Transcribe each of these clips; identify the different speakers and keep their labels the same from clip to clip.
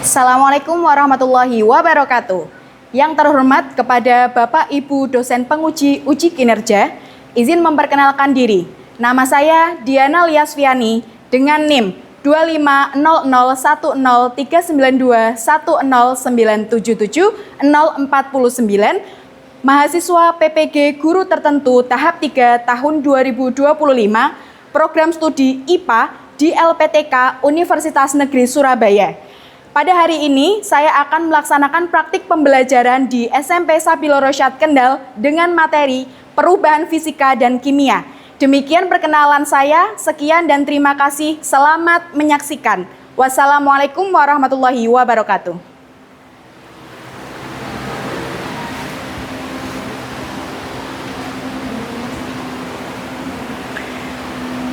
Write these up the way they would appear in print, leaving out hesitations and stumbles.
Speaker 1: Assalamualaikum warahmatullahi wabarakatuh. Yang terhormat kepada Bapak Ibu dosen penguji uji kinerja, izin memperkenalkan diri. Nama saya Diana Liasviani dengan NIM 250039210977049, mahasiswa PPG Guru Tertentu tahap 3 tahun 2025, program studi IPA di LPTK Universitas Negeri Surabaya. Pada hari ini, saya akan melaksanakan praktik pembelajaran di SMP Sabilo Rosyad Kendal dengan materi perubahan fisika dan kimia. Demikian perkenalan saya, sekian dan terima kasih. Selamat menyaksikan. Wassalamualaikum warahmatullahi wabarakatuh.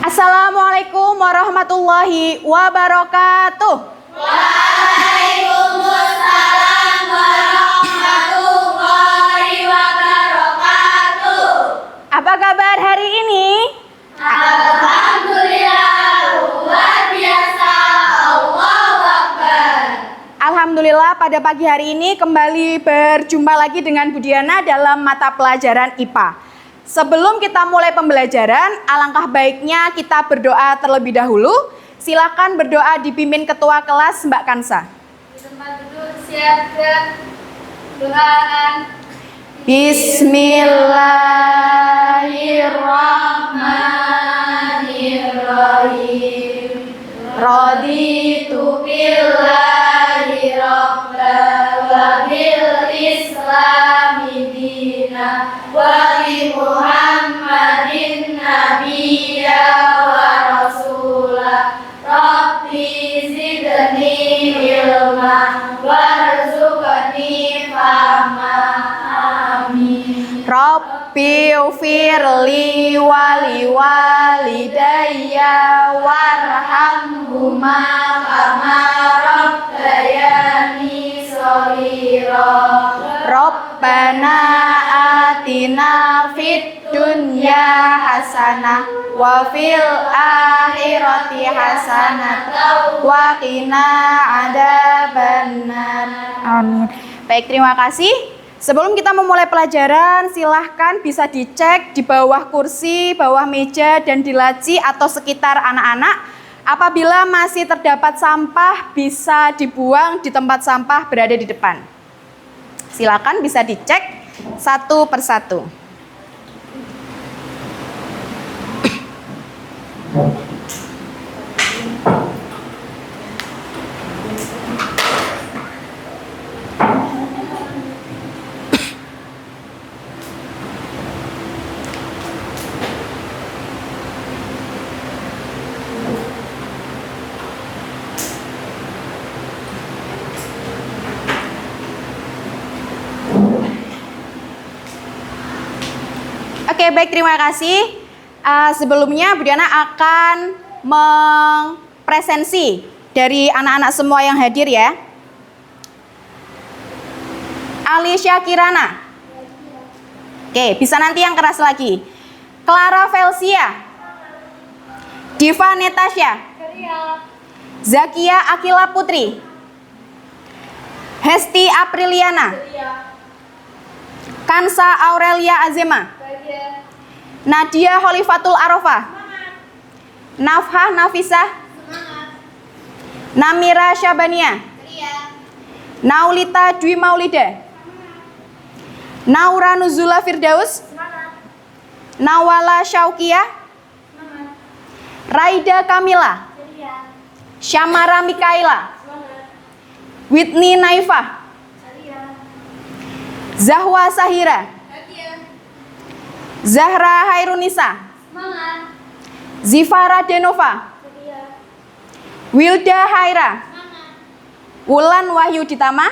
Speaker 1: Assalamualaikum warahmatullahi wabarakatuh.
Speaker 2: Waalaikumsalam warahmatullahi wabarakatuh.
Speaker 1: Apa kabar hari ini?
Speaker 2: Alhamdulillah, luar biasa. Allahu Akbar.
Speaker 1: Alhamdulillah, pada pagi hari ini kembali berjumpa lagi dengan Bu Diana dalam mata pelajaran IPA. Sebelum kita mulai pembelajaran, alangkah baiknya kita berdoa terlebih dahulu. Silakan berdoa dipimpin Ketua Kelas Mbak Kansa.
Speaker 2: Di tempat duduk siap gerak. Doaan.
Speaker 1: Bismillahirrahmanirrahim. Raditu
Speaker 2: Billahi rabbana wa bil islami dina wa bi Muhammadin nabiyya wa rasulah. Rabbi zidni ilma warzuqni fahma. Amin.
Speaker 1: Rabbi ufirli wali walidayya warhamhuma
Speaker 2: Kama rabbayani shaghira.
Speaker 1: Rabbana atina fid dunya hasanah wa fil akhirati hasanah wa qina adzabannar. Amin. Baik, terima kasih. Sebelum kita memulai pelajaran, silahkan bisa dicek di bawah kursi, bawah meja, dan di laci atau sekitar anak-anak. Apabila masih terdapat sampah, bisa dibuang di tempat sampah berada di depan. Silakan bisa dicek satu persatu. Oke, baik, terima kasih. Sebelumnya Bu Diana akan mempresensi dari anak-anak semua yang hadir ya. Alicia Kirana. Oke, bisa nanti yang keras lagi. Clara Velsia. Diva Natasha. Zakia Akila Putri. Hesti Apriliana. Kansa Aurelia Azema. Nadia Holifatul Arofah. Nafhah Nafisah. Namira Syabania. Naulita Dwi Maulida. Naura Nuzula Firdaus. Nawala Syaukia. Raida Kamila. Syamara Mikaela. Whitney Naifah. Zahwa Sahira. Zahra Hairunisa. Zifara Denova. Wilda Haira. Wulan Wahyu Ditama.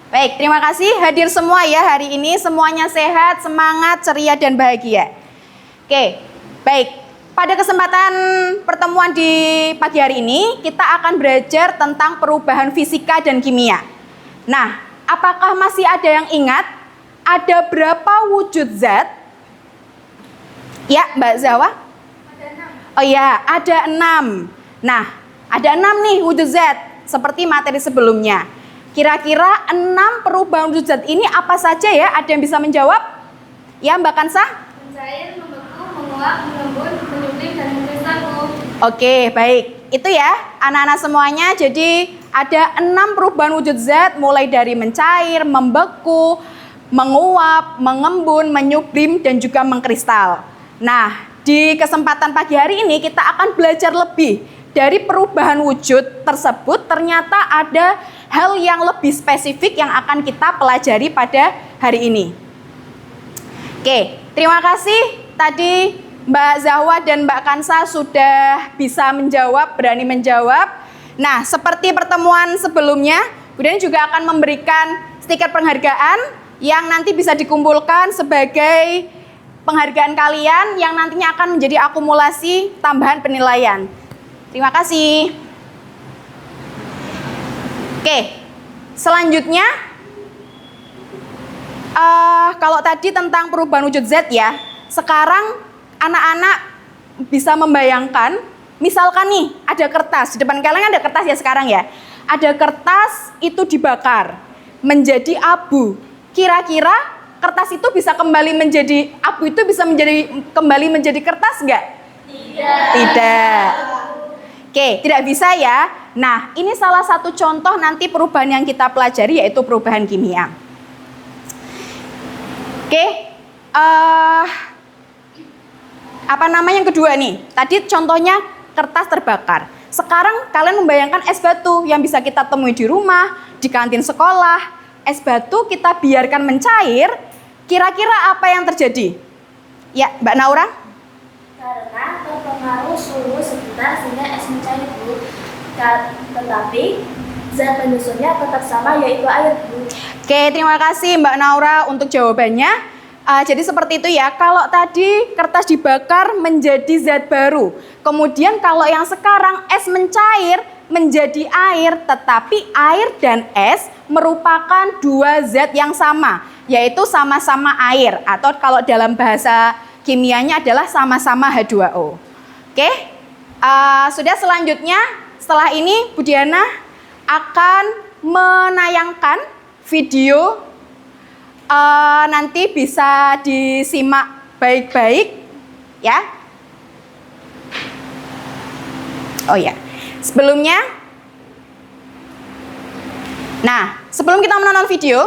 Speaker 1: Baik, terima kasih hadir semua ya hari ini. Semuanya sehat, semangat, ceria, dan bahagia. Oke, baik. Pada kesempatan pertemuan di pagi hari ini, kita akan belajar tentang perubahan fisika dan kimia. Nah, apakah masih ada yang ingat? Ada berapa wujud zat? Ya, Mbak Zawa?
Speaker 2: Ada 6.
Speaker 1: Oh iya, ada 6. Nah, ada 6 nih wujud zat. seperti materi sebelumnya. Kira-kira 6 perubahan wujud zat ini apa saja ya? Ada yang bisa menjawab? Ya, Mbak Kansa?
Speaker 2: Mencair, membeku, menguap, mengembun, menyublim, dan mengkristal.
Speaker 1: Oke, baik. Itu ya, anak-anak semuanya. Jadi ada 6 perubahan wujud zat, mulai dari mencair, membeku, menguap, mengembun, menyublim, dan juga mengkristal. Nah, di kesempatan pagi hari ini kita akan belajar lebih dari perubahan wujud tersebut. Ternyata ada hal yang lebih spesifik yang akan kita pelajari pada hari ini. Oke, terima kasih tadi Mbak Zahwa dan Mbak Kansa sudah bisa menjawab, berani menjawab. Nah, seperti pertemuan sebelumnya, kemudian juga akan memberikan stiker penghargaan yang nanti bisa dikumpulkan sebagai penghargaan kalian yang nantinya akan menjadi akumulasi tambahan penilaian. Terima kasih. Oke, selanjutnya kalau tadi tentang perubahan wujud zat ya, sekarang anak-anak bisa membayangkan, misalkan nih ada kertas, di depan kalian ada kertas ya sekarang ya, ada kertas itu dibakar menjadi abu. Kira-kira kertas itu bisa kembali menjadi abu, itu bisa kembali menjadi kertas nggak? Tidak. Oke, tidak bisa ya. Nah, ini salah satu contoh nanti perubahan yang kita pelajari, yaitu perubahan kimia. Oke, yang kedua nih. Tadi contohnya kertas terbakar. Sekarang kalian membayangkan es batu yang bisa kita temui di rumah, di kantin sekolah. Es batu kita biarkan mencair, kira-kira apa yang terjadi? Ya, Mbak Naura?
Speaker 3: Karena terpengaruh suhu sekitar sehingga es mencair, Bu. Tetapi zat penyusunnya tetap sama, yaitu air, Bu.
Speaker 1: Oke, terima kasih Mbak Naura untuk jawabannya. Jadi seperti itu ya, kalau tadi kertas dibakar menjadi zat baru. Kemudian kalau yang sekarang es mencair menjadi air, tetapi air dan es merupakan dua zat yang sama, yaitu sama-sama air, atau kalau dalam bahasa kimianya adalah sama-sama H2O. Oke, sudah selanjutnya, setelah ini Bu Diana akan menayangkan video, nanti bisa disimak baik-baik ya. Oh ya, sebelumnya, nah sebelum kita menonton video,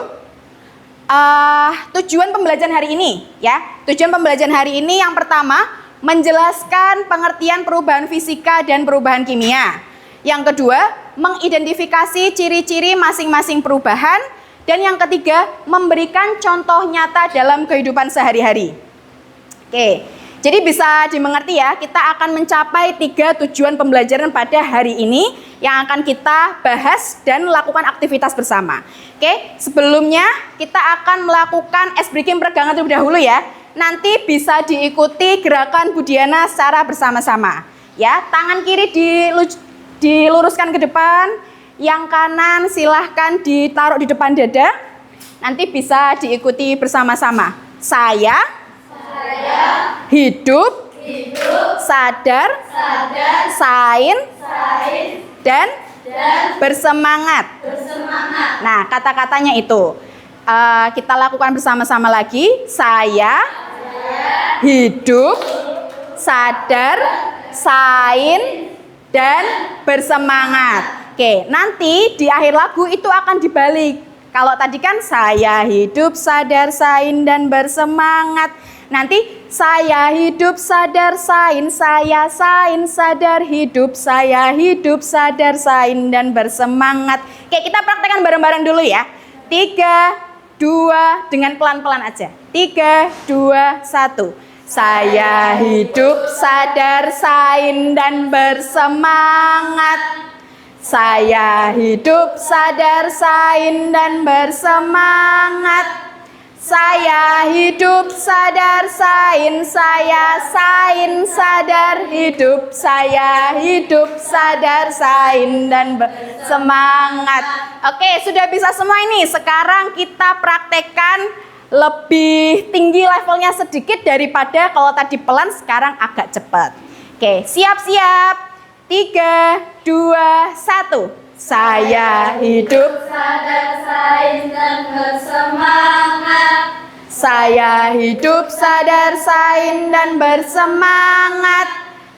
Speaker 1: tujuan pembelajaran hari ini ya. Tujuan pembelajaran hari ini yang pertama, menjelaskan pengertian perubahan fisika dan perubahan kimia. Yang kedua, mengidentifikasi ciri-ciri masing-masing perubahan. Dan yang ketiga, memberikan contoh nyata dalam kehidupan sehari-hari. Oke, jadi bisa dimengerti ya, kita akan mencapai 3 tujuan pembelajaran pada hari ini yang akan kita bahas dan lakukan aktivitas bersama. Oke, sebelumnya kita akan melakukan ice breaking peregangan terlebih dahulu ya. Nanti bisa diikuti gerakan Bu Diana secara bersama-sama. Ya, tangan kiri diluruskan ke depan. Yang kanan silahkan ditaruh di depan dada. Nanti bisa diikuti bersama-sama. Saya hidup, sadar, sain, dan bersemangat. Nah, kata-katanya itu. Kita lakukan bersama-sama lagi. Saya hidup, sadar, sain, dan bersemangat. Oke, nanti di akhir lagu itu akan dibalik. Kalau tadi kan saya hidup, sadar, sain, dan bersemangat. Nanti saya hidup, sadar, sain, saya sain, sadar, hidup, saya hidup, sadar, sain, dan bersemangat. Oke, kita praktekkan bareng-bareng dulu ya. 3, 2, dengan pelan-pelan aja. 3, 2, 1. Saya hidup, sadar, sain, dan bersemangat. Saya hidup, sadar, sain, dan bersemangat. Saya hidup, sadar, sain, saya sain, sadar, hidup. Saya hidup, sadar, sain, dan bersemangat. Oke, sudah bisa semua ini. Sekarang kita praktekkan lebih tinggi levelnya sedikit daripada kalau tadi pelan, sekarang agak cepat. Oke, siap-siap. 3, 2, 1. Saya hidup.
Speaker 2: sadar sains dan bersemangat.
Speaker 1: Saya hidup sadar sains dan bersemangat.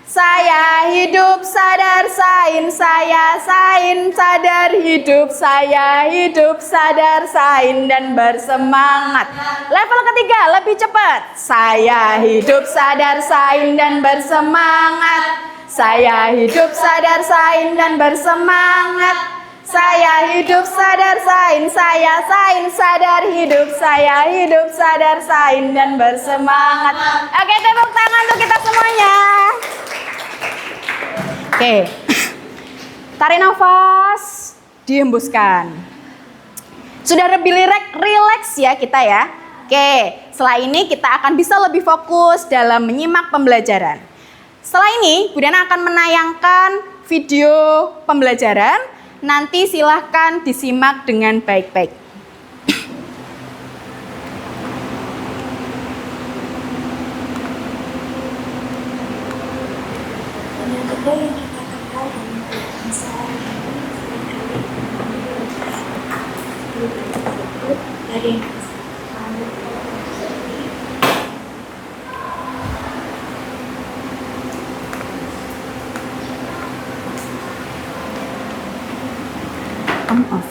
Speaker 1: Saya hidup sadar sains, saya sains sadar hidup. Saya hidup sadar sains dan bersemangat. Level ketiga lebih cepat. Saya hidup sadar sains dan bersemangat. Saya hidup sadar sains dan bersemangat. Saya hidup sadar sains, saya sains sadar hidup. Saya hidup sadar sains dan bersemangat. Oke, tepuk tangan untuk kita semuanya. Oke. Tarik nafas, dihembuskan. Sudah lebih rileks ya kita ya. Oke, setelah ini kita akan bisa lebih fokus dalam menyimak pembelajaran. Setelah ini, Bu Diana akan menayangkan video pembelajaran. Nanti silahkan disimak dengan baik-baik. Off.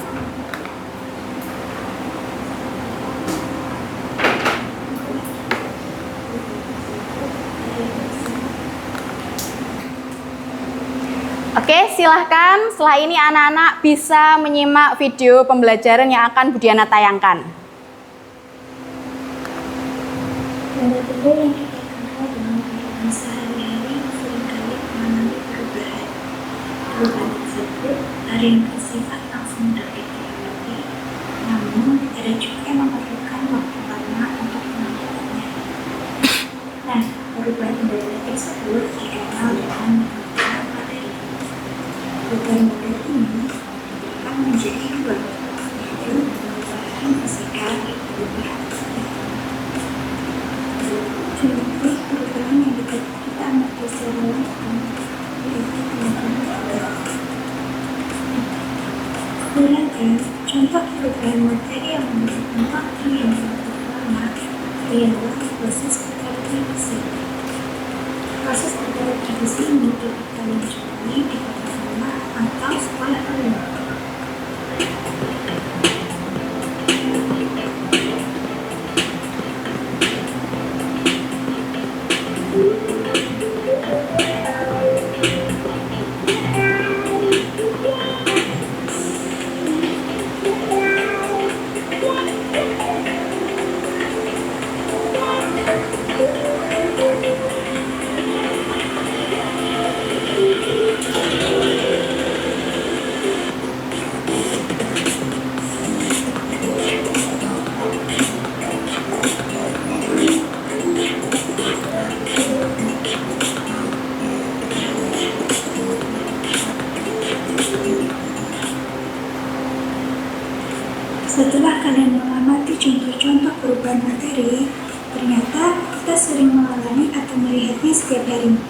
Speaker 1: Oke, silahkan setelah ini anak-anak bisa menyimak video pembelajaran yang akan Bu Diana tayangkan.
Speaker 4: Benda-benda yang kita kenal dengan kehidupan sehari-hari seringkali mengalami perubahan. Perubahan tersebut ada yang bersifat langsung dari teknologi, namun ada juga yang memerlukan waktu lama untuk menangkapnya. Nah, perubahan benda tersebut dikenal dengan perubahan materi. Perubahan materi ini akan menjadi dua, yaitu perubahan fisika dan perubahan kimia. Contoh perubahan yang dapat kita amati secara langsung yaitu perubahan udara. Sedangkan contoh perubahan materi yang membutuhkan waktu yang relatif lama ialah proses petrodivisi. Proses petrodivisi ini dapat kalian jumpai di kota rumah atau sekolah kalian. Setelah kalian mengamati contoh-contoh perubahan materi, ternyata kita sering mengalami atau melihatnya setiap hari.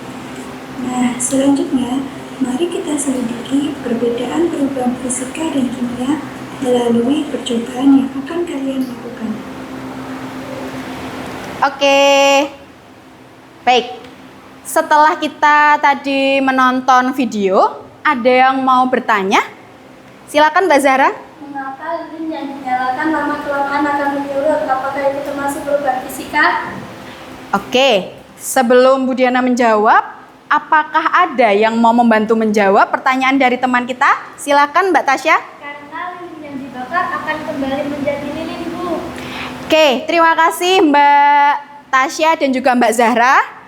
Speaker 4: Nah, selanjutnya, mari kita selidiki perbedaan perubahan fisika dan kimia melalui percobaan yang akan kalian lakukan.
Speaker 1: Oke. Baik. Setelah kita tadi menonton video, ada yang mau bertanya? Silakan Mbak Zahra.
Speaker 2: Mengapa lilin yang dinyalakan lama-kelamaan akan menyurut? Apakah itu termasuk perubahan fisika?
Speaker 1: Oke, sebelum Bu Diana menjawab, apakah ada yang mau membantu menjawab pertanyaan dari teman kita? Silakan Mbak Tasya.
Speaker 2: Karena lilin yang dibakar akan kembali menjadi lilin, Bu.
Speaker 1: Oke, terima kasih Mbak Tasya dan juga Mbak Zahra.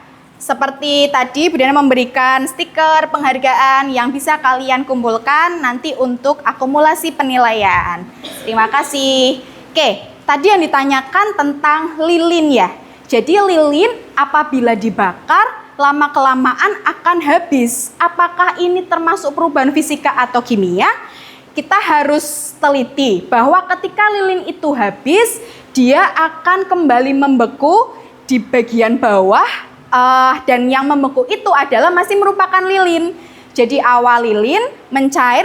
Speaker 1: Seperti tadi, Bu Diana memberikan stiker penghargaan yang bisa kalian kumpulkan nanti untuk akumulasi penilaian. Terima kasih. Oke, tadi yang ditanyakan tentang lilin ya. Jadi lilin apabila dibakar, lama-kelamaan akan habis. Apakah ini termasuk perubahan fisika atau kimia? Kita harus teliti bahwa ketika lilin itu habis, dia akan kembali membeku di bagian bawah. Dan yang membeku itu adalah masih merupakan lilin. Jadi awal lilin mencair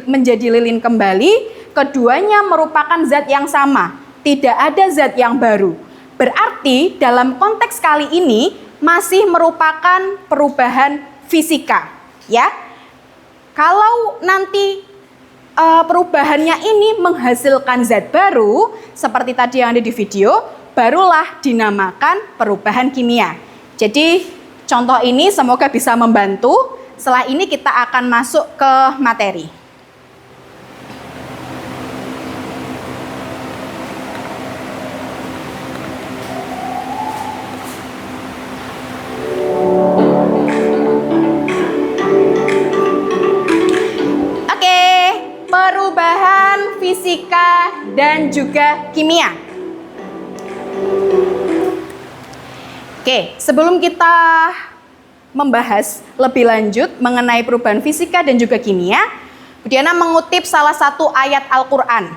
Speaker 1: menjadi lilin kembali, keduanya merupakan zat yang sama, tidak ada zat yang baru. Berarti dalam konteks kali ini masih merupakan perubahan fisika, ya. Kalau nanti perubahannya ini menghasilkan zat baru, seperti tadi yang ada di video, barulah dinamakan perubahan kimia. Jadi contoh ini semoga bisa membantu. Setelah ini kita akan masuk ke materi. Oke, perubahan fisika dan juga kimia. Oke, sebelum kita membahas lebih lanjut mengenai perubahan fisika dan juga kimia, Bu Diana mengutip salah satu ayat Al-Quran.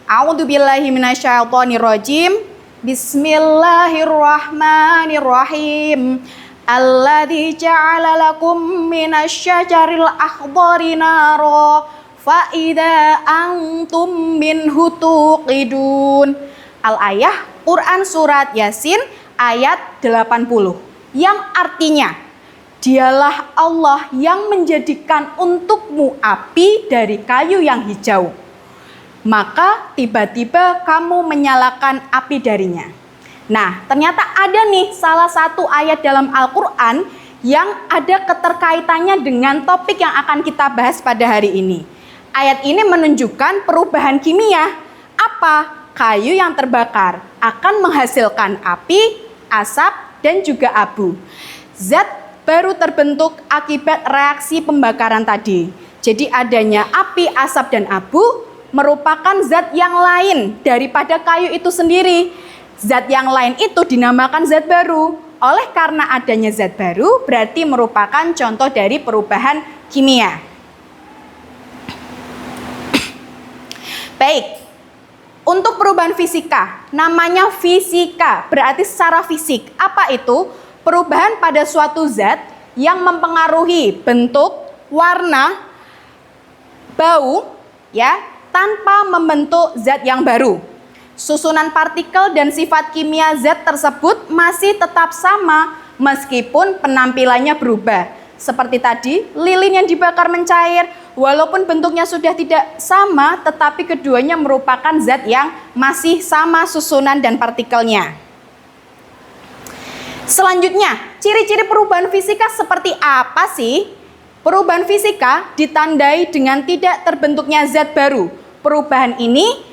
Speaker 1: A'udzubillahi minasyaitonirrajim. Bismillahirrahmanirrahim. Alladzi ja'ala lakum minasyajaril akhdari nara fa idza antum minhu tuqidun. Al-ayah Quran surat Yasin ayat 80. Yang artinya, dialah Allah yang menjadikan untukmu api dari kayu yang hijau. Maka tiba-tiba kamu menyalakan api darinya. Nah, ternyata ada nih salah satu ayat dalam Al-Quran yang ada keterkaitannya dengan topik yang akan kita bahas pada hari ini. Ayat ini menunjukkan perubahan kimia. Apa? Kayu yang terbakar akan menghasilkan api, asap, dan juga abu. Zat baru terbentuk akibat reaksi pembakaran tadi. Jadi adanya api, asap, dan abu merupakan zat yang lain daripada kayu itu sendiri. Zat yang lain itu dinamakan zat baru. Oleh karena adanya zat baru, berarti merupakan contoh dari perubahan kimia. Baik, untuk perubahan fisika, namanya fisika, berarti secara fisik. Apa itu? Perubahan pada suatu zat yang mempengaruhi bentuk, warna, bau, ya, tanpa membentuk zat yang baru. Susunan partikel dan sifat kimia zat tersebut masih tetap sama meskipun penampilannya berubah. Seperti tadi, lilin yang dibakar mencair, walaupun bentuknya sudah tidak sama, tetapi keduanya merupakan zat yang masih sama susunan dan partikelnya. Selanjutnya, ciri-ciri perubahan fisika seperti apa sih? Perubahan fisika ditandai dengan tidak terbentuknya zat baru. Perubahan ini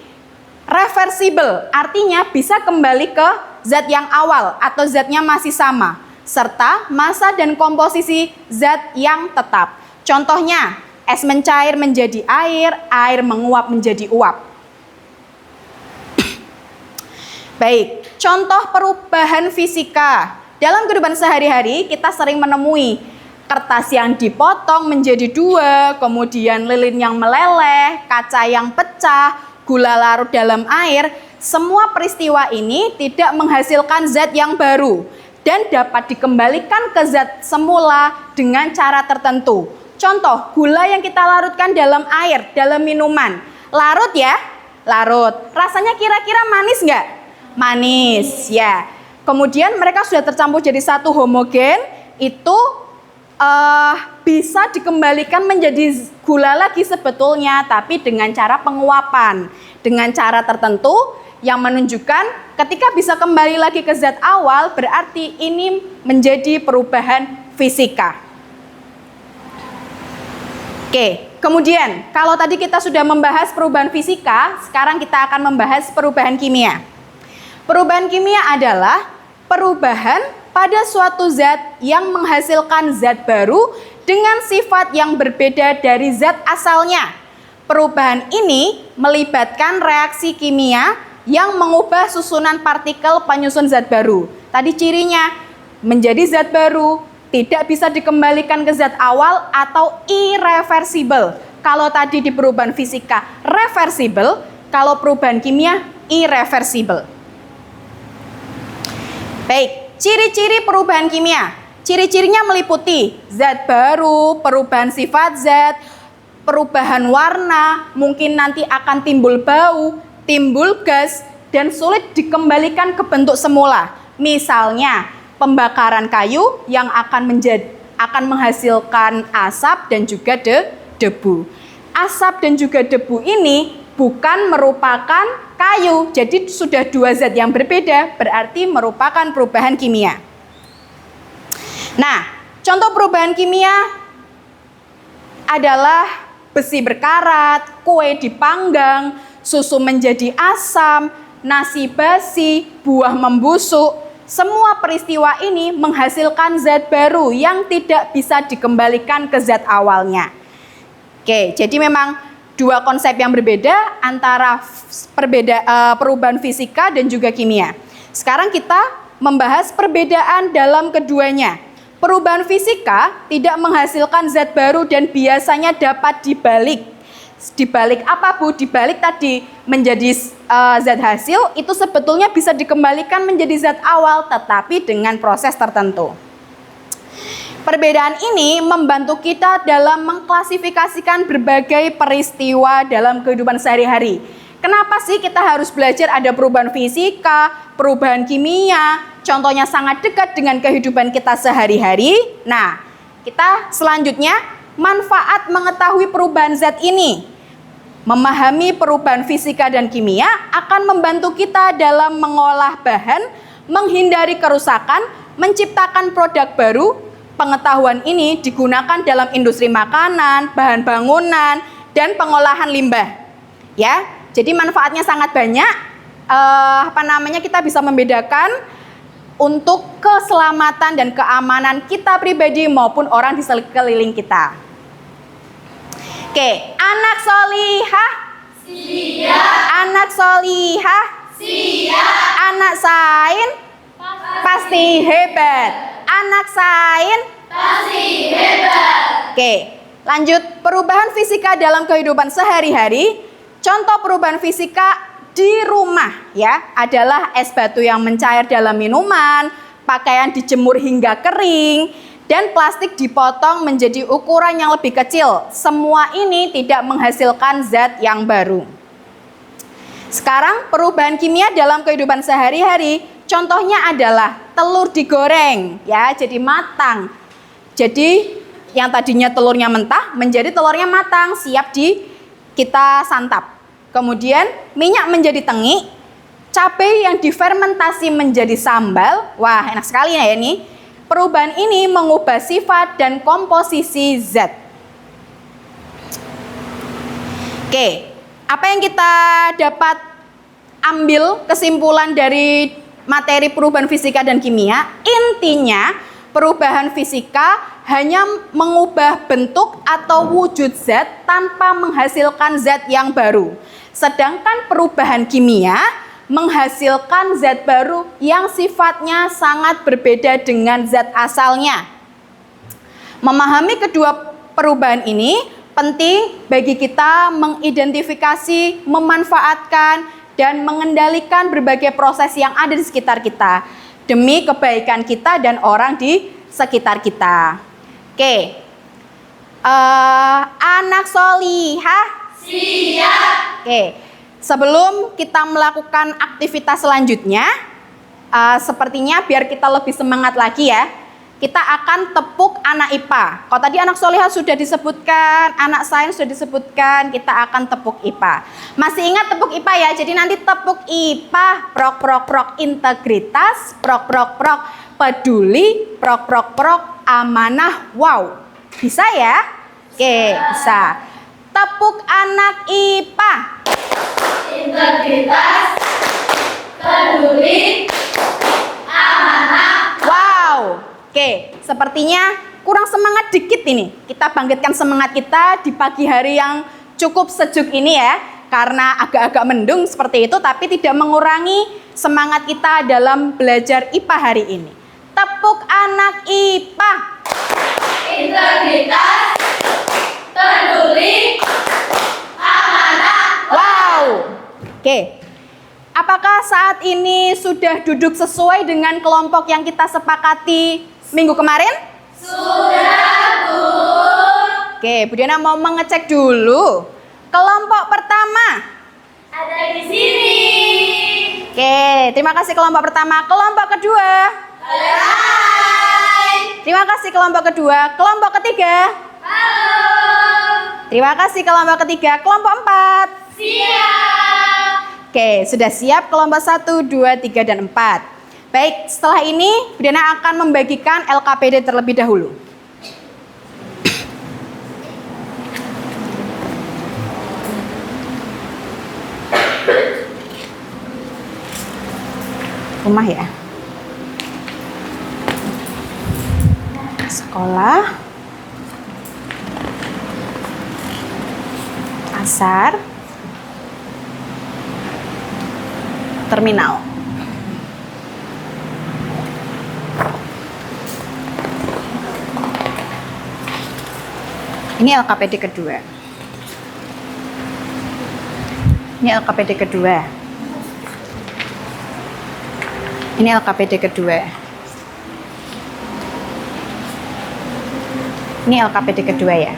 Speaker 1: reversible, artinya bisa kembali ke zat yang awal atau zatnya masih sama, serta massa dan komposisi zat yang tetap. Contohnya, es mencair menjadi air, air menguap menjadi uap. Baik, contoh perubahan fisika. Dalam kehidupan sehari-hari kita sering menemui kertas yang dipotong menjadi dua, kemudian lilin yang meleleh, kaca yang pecah, gula larut dalam air. Semua peristiwa ini tidak menghasilkan zat yang baru dan dapat dikembalikan ke zat semula dengan cara tertentu. Contoh, gula yang kita larutkan dalam air, dalam minuman. Larut ya? Larut. Rasanya kira-kira manis nggak? Manis, ya. Kemudian mereka sudah tercampur jadi satu homogen, itu bisa dikembalikan menjadi gula lagi sebetulnya, tapi dengan cara penguapan. Dengan cara tertentu yang menunjukkan ketika bisa kembali lagi ke zat awal, berarti ini menjadi perubahan fisika. Oke, kemudian kalau tadi kita sudah membahas perubahan fisika, sekarang kita akan membahas perubahan kimia. Perubahan kimia adalah perubahan pada suatu zat yang menghasilkan zat baru dengan sifat yang berbeda dari zat asalnya. Perubahan ini melibatkan reaksi kimia yang mengubah susunan partikel penyusun zat baru. Tadi cirinya menjadi zat baru, tidak bisa dikembalikan ke zat awal atau irreversible. Kalau tadi di perubahan fisika reversible, kalau perubahan kimia irreversible. Baik, ciri-ciri perubahan kimia. Ciri-cirinya meliputi zat baru, perubahan sifat zat, perubahan warna, mungkin nanti akan timbul bau, timbul gas, dan sulit dikembalikan ke bentuk semula. Misalnya, pembakaran kayu yang akan menghasilkan asap dan juga debu. Asap dan juga debu ini bukan merupakan kayu, jadi sudah dua zat yang berbeda, berarti merupakan perubahan kimia. Nah, contoh perubahan kimia adalah besi berkarat, kue dipanggang, susu menjadi asam, nasi basi, buah membusuk. Semua peristiwa ini menghasilkan zat baru yang tidak bisa dikembalikan ke zat awalnya. Oke, jadi memang dua konsep yang berbeda antara perubahan fisika dan juga kimia. Sekarang kita membahas perbedaan dalam keduanya. Perubahan fisika tidak menghasilkan zat baru dan biasanya dapat dibalik. Dibalik apa, Bu? Dibalik tadi menjadi zat hasil, itu sebetulnya bisa dikembalikan menjadi zat awal, tetapi dengan proses tertentu. Perbedaan ini membantu kita dalam mengklasifikasikan berbagai peristiwa dalam kehidupan sehari-hari. Kenapa sih kita harus belajar ada perubahan fisika, perubahan kimia, contohnya sangat dekat dengan kehidupan kita sehari-hari. Nah, kita selanjutnya manfaat mengetahui perubahan zat ini. Memahami perubahan fisika dan kimia akan membantu kita dalam mengolah bahan, menghindari kerusakan, menciptakan produk baru. Pengetahuan ini digunakan dalam industri makanan, bahan bangunan, dan pengolahan limbah. Ya, jadi manfaatnya sangat banyak. Kita bisa membedakan untuk keselamatan dan keamanan kita pribadi maupun orang di sekeliling kita. Oke, anak solihah, siap. Anak solihah, siap. Anak sain, pasti hebat. Anak sain, pasti hebat. Oke, lanjut. Perubahan fisika dalam kehidupan sehari-hari. Contoh perubahan fisika di rumah ya adalah es batu yang mencair dalam minuman, pakaian dijemur hingga kering, dan plastik dipotong menjadi ukuran yang lebih kecil. Semua ini tidak menghasilkan zat yang baru. Sekarang perubahan kimia dalam kehidupan sehari-hari. Contohnya adalah telur digoreng ya, jadi matang. Jadi yang tadinya telurnya mentah menjadi telurnya matang, siap kita santap. Kemudian minyak menjadi tengik, cabai yang difermentasi menjadi sambal. Wah, enak sekali ya ini. Perubahan ini mengubah sifat dan komposisi zat. Oke, apa yang kita dapat ambil kesimpulan dari materi perubahan fisika dan kimia? Intinya, perubahan fisika hanya mengubah bentuk atau wujud zat tanpa menghasilkan zat yang baru. Sedangkan perubahan kimia menghasilkan zat baru yang sifatnya sangat berbeda dengan zat asalnya. Memahami kedua perubahan ini penting bagi kita mengidentifikasi, memanfaatkan, dan mengendalikan berbagai proses yang ada di sekitar kita demi kebaikan kita dan orang di sekitar kita. Oke, anak solihah, siap. Oke, sebelum kita melakukan aktivitas selanjutnya, sepertinya biar kita lebih semangat lagi ya, kita akan tepuk anak IPA. Kalau tadi anak solihah sudah disebutkan, anak sains sudah disebutkan, kita akan tepuk IPA. Masih ingat tepuk IPA ya? Jadi nanti tepuk IPA, prok prok prok integritas, prok prok prok peduli, prok prok prok amanah. Wow, bisa ya? Oke, bisa. Tepuk anak IPA.
Speaker 3: Integritas, peduli, amanah.
Speaker 1: Wow. Oke, sepertinya kurang semangat dikit ini. Kita bangkitkan semangat kita di pagi hari yang cukup sejuk ini ya. Karena agak-agak mendung seperti itu, tapi tidak mengurangi semangat kita dalam belajar IPA hari ini. Tepuk anak IPA.
Speaker 3: Integritas, peduli, amanah.
Speaker 1: Wow. Oke. Apakah saat ini sudah duduk sesuai dengan kelompok yang kita sepakati Minggu kemarin? Sudah, Bu. Oke, Bu Diana mau mengecek dulu. Kelompok pertama
Speaker 3: Ada di sini.
Speaker 1: Oke, terima kasih kelompok pertama. Kelompok kedua.
Speaker 3: Hai.
Speaker 1: Terima kasih kelompok kedua. Kelompok ketiga.
Speaker 3: Halo.
Speaker 1: Terima kasih kelompok ketiga. Kelompok empat.
Speaker 3: Siap.
Speaker 1: Oke, sudah siap kelompok 1, 2, 3, dan 4. Baik, setelah ini Bu Diana akan membagikan LKPD terlebih dahulu. Rumah ya. Sekolah. Pasar. Terminal. Ini LKPD kedua. Ini LKPD kedua. Ini LKPD kedua. Ini LKPD kedua ya.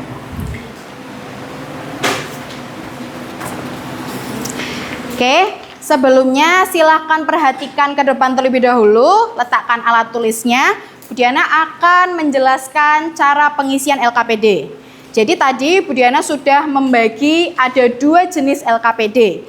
Speaker 1: Oke, sebelumnya silahkan perhatikan ke depan terlebih dahulu. Letakkan alat tulisnya. Bu Diana akan menjelaskan cara pengisian LKPD. Jadi tadi Bu Diana sudah membagi ada 2 jenis LKPD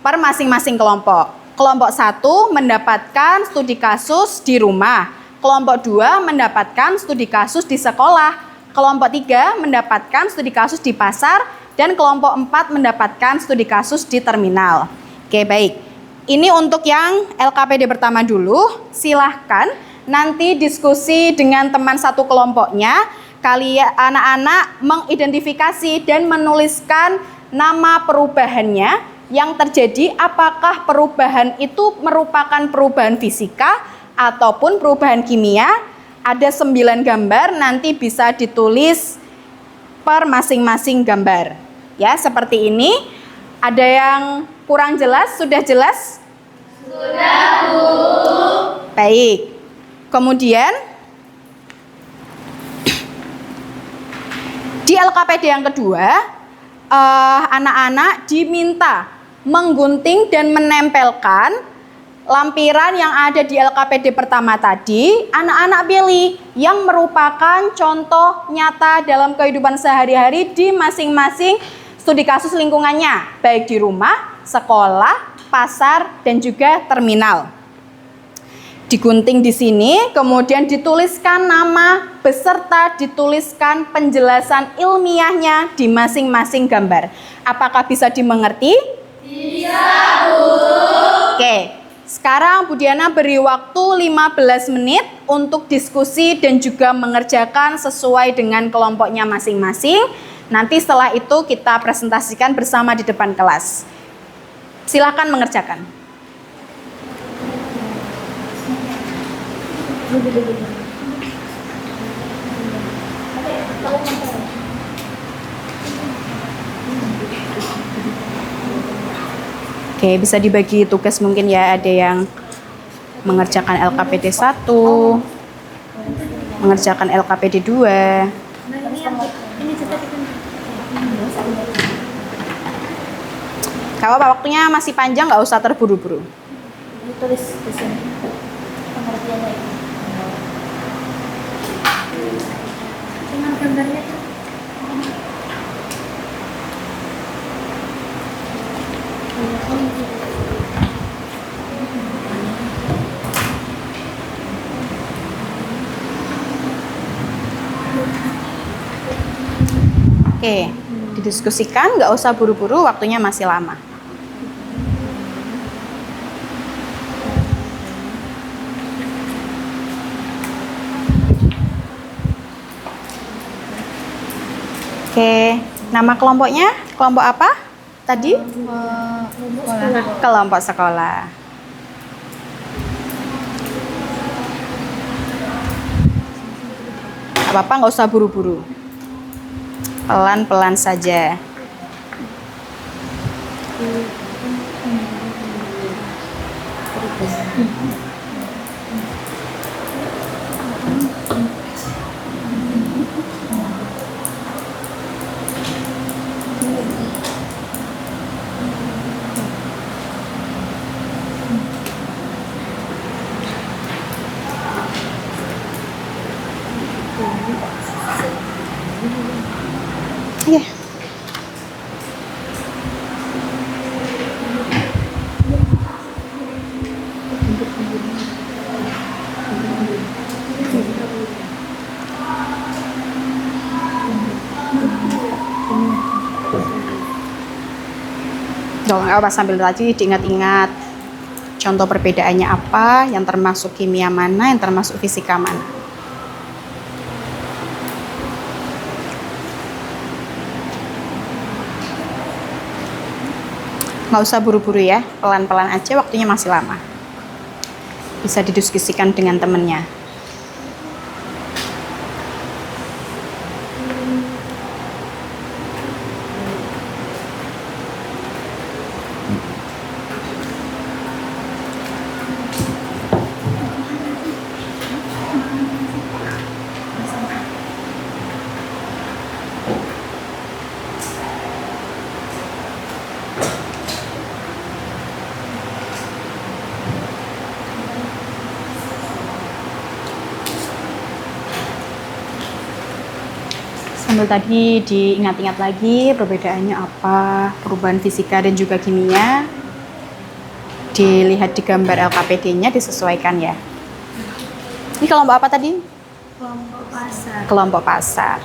Speaker 1: per masing-masing kelompok. Kelompok 1 mendapatkan studi kasus di rumah. Kelompok 2 mendapatkan studi kasus di sekolah. Kelompok 3 mendapatkan studi kasus di pasar. Dan kelompok 4 mendapatkan studi kasus di terminal. Oke, baik. Ini untuk yang LKPD pertama dulu. Silahkan nanti diskusi dengan teman satu kelompoknya. Kalian anak-anak mengidentifikasi dan menuliskan nama perubahannya yang terjadi, apakah perubahan itu merupakan perubahan fisika ataupun perubahan kimia. Ada 9 gambar, nanti bisa ditulis per masing-masing gambar. Ya, seperti ini. Ada yang kurang jelas? Sudah jelas?
Speaker 3: Sudah, Bu.
Speaker 1: Baik. Kemudian di LKPD yang kedua, anak-anak diminta menggunting dan menempelkan lampiran yang ada di LKPD pertama tadi. Anak-anak pilih yang merupakan contoh nyata dalam kehidupan sehari-hari di masing-masing studi kasus lingkungannya, baik di rumah, sekolah, pasar, dan juga terminal. Digunting di sini, kemudian dituliskan nama beserta dituliskan penjelasan ilmiahnya di masing-masing gambar. Apakah bisa dimengerti?
Speaker 3: Bisa, Bu.
Speaker 1: Oke, sekarang Bu Diana beri waktu 15 menit untuk diskusi dan juga mengerjakan sesuai dengan kelompoknya masing-masing. Nanti setelah itu kita presentasikan bersama di depan kelas. Silakan mengerjakan. Oke, bisa dibagi tugas mungkin ya, ada yang mengerjakan LKPD 1, mengerjakan LKPD 2. Kalau waktunya masih panjang, nggak usah terburu-buru.
Speaker 3: Ditulis di sini pengertiannya itu. Dengan gambarnya tuh.
Speaker 1: Oke, didiskusikan, nggak usah buru-buru, waktunya masih lama. Oke, nama kelompoknya kelompok apa tadi? Kelompok sekolah. Apa-apa, nggak usah buru-buru. Pelan-pelan saja. Pas sambil tadi diingat-ingat contoh perbedaannya apa, yang termasuk kimia mana, yang termasuk fisika mana. Nggak usah buru-buru ya, pelan-pelan aja, waktunya masih lama. Bisa didiskusikan dengan temennya. Sambil tadi diingat-ingat lagi perbedaannya apa, perubahan fisika dan juga kimia. Dilihat di gambar LKPD-nya, disesuaikan ya. Ini kelompok apa tadi?
Speaker 4: Kelompok pasar.
Speaker 1: Kelompok pasar.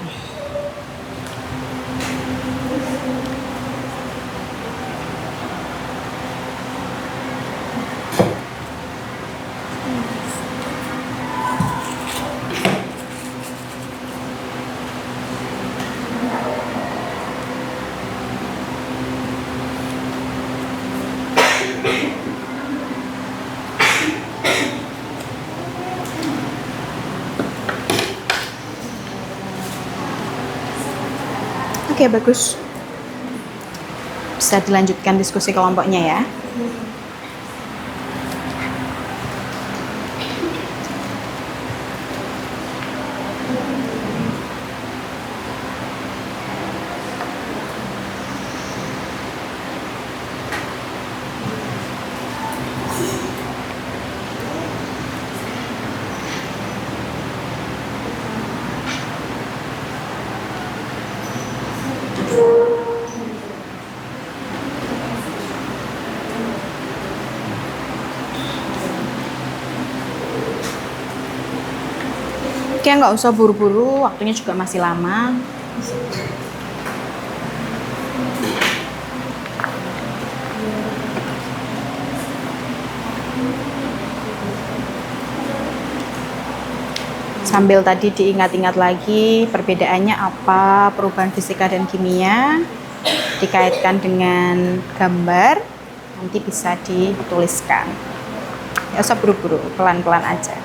Speaker 1: Oke, bagus. Bisa dilanjutkan diskusi kelompoknya ya. Oke, nggak usah buru-buru, waktunya juga masih lama. Sambil tadi diingat-ingat lagi perbedaannya apa, perubahan fisika dan kimia, dikaitkan dengan gambar, nanti bisa dituliskan. Nggak usah buru-buru, pelan-pelan aja.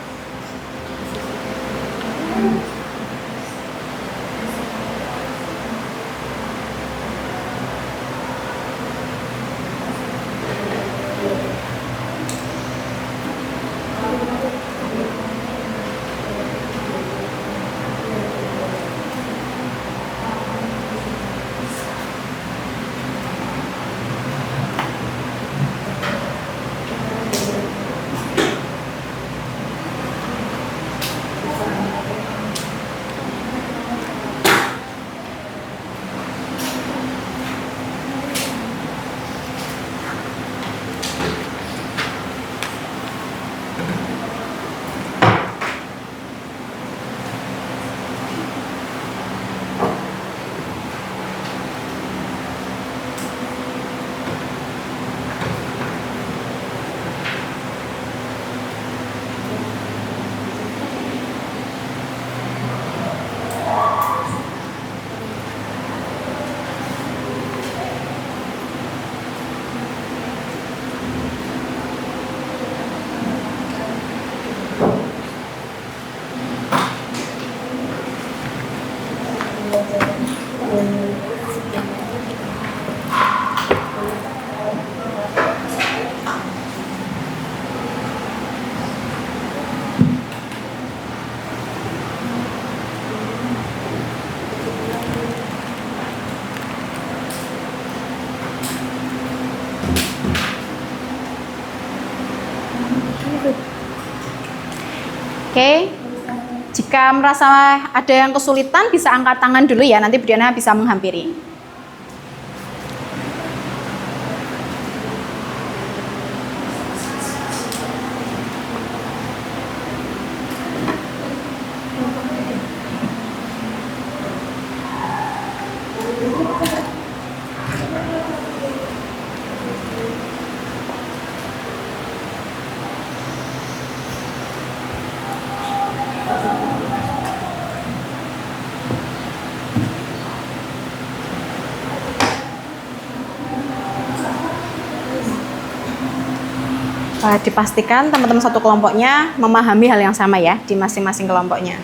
Speaker 1: Oke, jika merasa ada yang kesulitan bisa angkat tangan dulu ya, nanti Bu Diana bisa menghampiri. Dipastikan teman-teman satu kelompoknya memahami hal yang sama ya di masing-masing kelompoknya.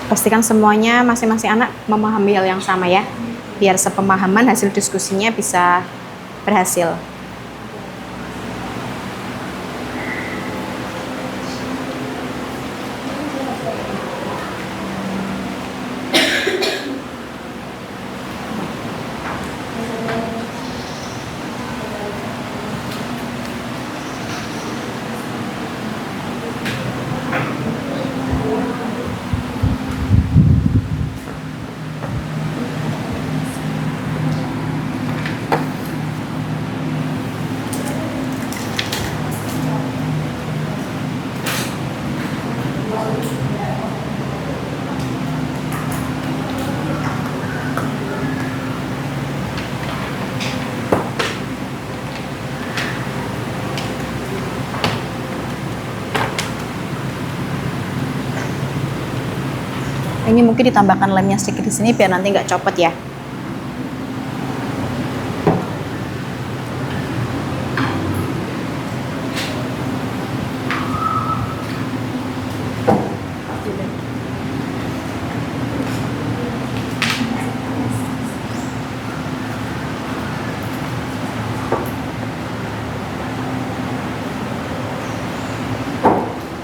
Speaker 1: Pastikan semuanya masing-masing anak memahami hal yang sama ya, biar sepemahaman hasil diskusinya bisa berhasil. Ini mungkin ditambahkan lemnya sedikit di sini biar nanti nggak copot ya.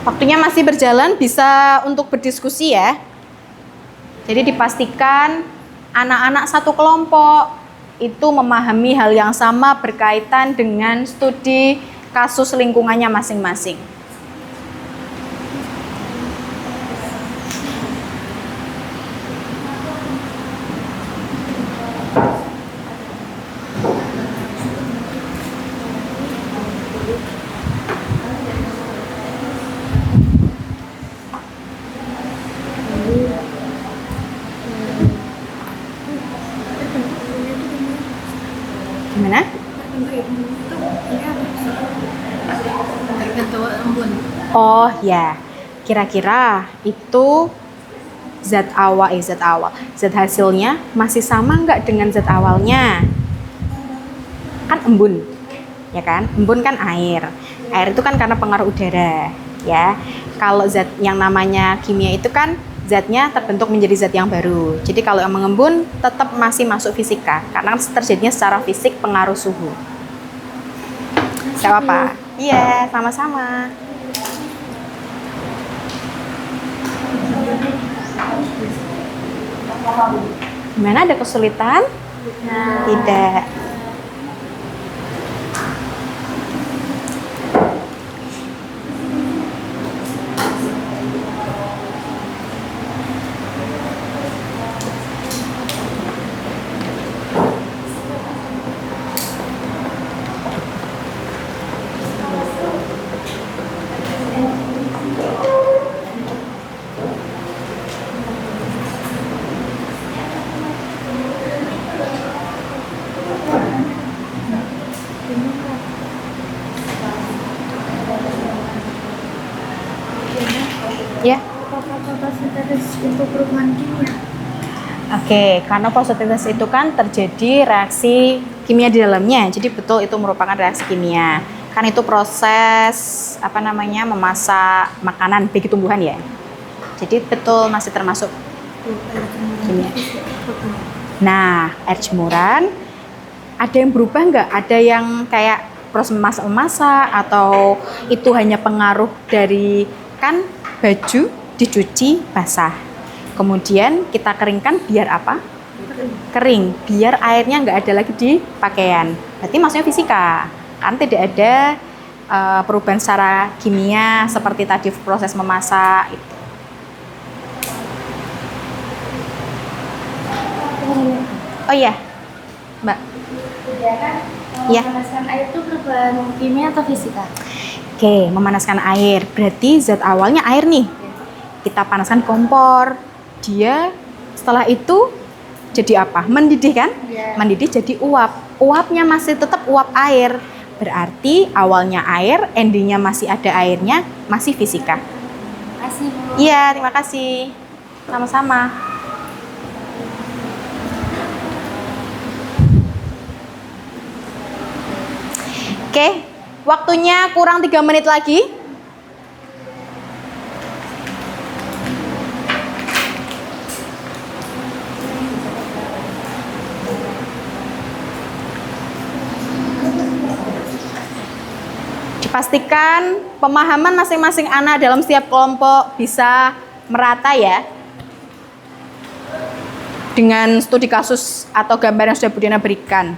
Speaker 1: Waktunya masih berjalan, bisa untuk berdiskusi ya. Jadi dipastikan anak-anak satu kelompok itu memahami hal yang sama berkaitan dengan studi kasus lingkungannya masing-masing. Gimana? Oh ya, kira-kira itu zat hasilnya masih sama nggak dengan zat awalnya? Kan embun, ya kan? Embun kan air itu kan karena pengaruh udara, ya. Kalau zat yang namanya kimia itu kan zatnya terbentuk menjadi zat yang baru. Jadi kalau yang mengembun tetap masih masuk fisika karena terjadinya secara fisik pengaruh suhu. Gak apa-apa. Iya, sama-sama. Gimana, ada kesulitan? Tidak. Ya.
Speaker 4: Fotosintesis untuk perubahan kimia.
Speaker 1: Oke, karena fotosintesis itu kan terjadi reaksi kimia di dalamnya. Jadi betul itu merupakan reaksi kimia. Kan itu proses memasak makanan bagi tumbuhan ya. Jadi betul masih termasuk kimia. Nah, air jemuran ada yang berubah nggak? Ada yang kayak proses memasak atau itu hanya pengaruh dari kan baju dicuci basah, kemudian kita keringkan biar apa? Kering, biar airnya nggak ada lagi di pakaian. Berarti maksudnya fisika, kan tidak ada perubahan secara kimia seperti tadi proses memasak itu. Oh iya, Mbak.
Speaker 3: Ya kan?
Speaker 1: Iya.
Speaker 3: Memanaskan air itu perubahan kimia atau fisika?
Speaker 1: Oke, memanaskan air. Berarti zat awalnya air nih. Kita panaskan kompor. Dia setelah itu jadi apa? Mendidih kan?
Speaker 3: Iya.
Speaker 1: Mendidih jadi uap. Uapnya masih tetap uap air. Berarti awalnya air, endingnya masih ada airnya, masih fisika.
Speaker 3: Kasih Bu.
Speaker 1: Iya, terima kasih. Sama-sama. Oke, waktunya kurang 3 menit lagi. Dipastikan pemahaman masing-masing anak dalam setiap kelompok bisa merata ya. Dengan studi kasus atau gambar yang sudah Bu Diana berikan.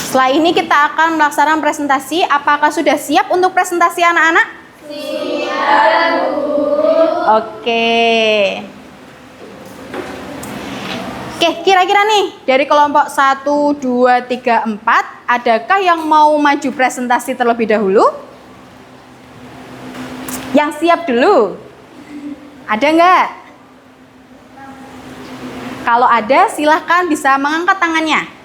Speaker 1: Setelah ini kita akan melaksanakan presentasi. Apakah sudah siap untuk presentasi anak-anak? Siap, Bu. Oke, kira-kira nih dari kelompok 1, 2, 3, 4, adakah yang mau maju presentasi terlebih dahulu? Yang siap dulu? Ada nggak? Kalau ada, silahkan bisa mengangkat tangannya.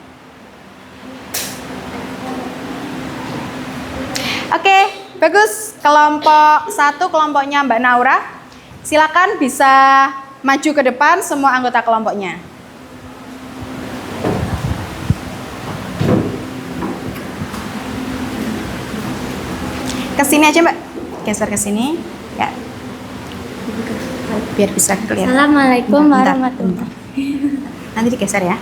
Speaker 1: Oke, bagus. Kelompok 1, kelompoknya Mbak Naura. Silakan bisa maju ke depan semua anggota kelompoknya. Kesini aja Mbak, geser ke sini. Ya, biar bisa kelihatan.
Speaker 3: Assalamualaikum
Speaker 1: Bentar,
Speaker 3: warahmatullahi
Speaker 1: bentar. Nanti digeser ya.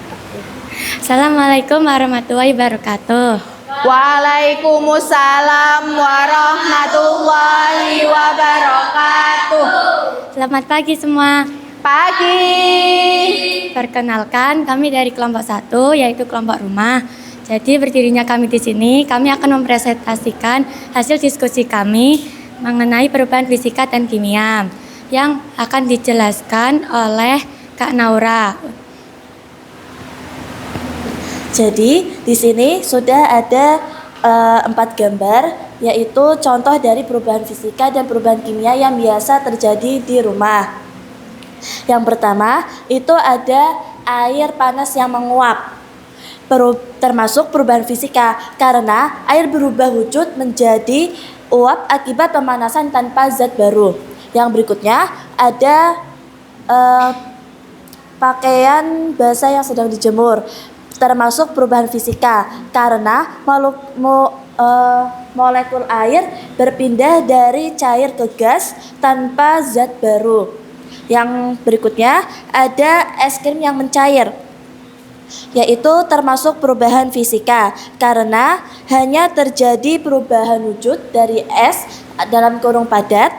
Speaker 3: Assalamualaikum warahmatullahi wabarakatuh.
Speaker 1: Waalaikumsalam warahmatullahi wabarakatuh.
Speaker 3: Selamat pagi semua.
Speaker 1: Pagi.
Speaker 3: Perkenalkan, kami dari kelompok 1 yaitu kelompok rumah. Jadi berdirinya kami di sini, kami akan mempresentasikan hasil diskusi kami mengenai perubahan fisika dan kimia yang akan dijelaskan oleh Kak Naura.
Speaker 5: Jadi di sini sudah ada 4 gambar, yaitu contoh dari perubahan fisika dan perubahan kimia yang biasa terjadi di rumah. Yang pertama itu ada air panas yang menguap, termasuk perubahan fisika karena air berubah wujud menjadi uap akibat pemanasan tanpa zat baru. Yang berikutnya ada pakaian basah yang sedang dijemur, termasuk perubahan fisika karena molekul air berpindah dari cair ke gas tanpa zat baru. Yang berikutnya ada es krim yang mencair, yaitu termasuk perubahan fisika karena hanya terjadi perubahan wujud dari es dalam kurung padat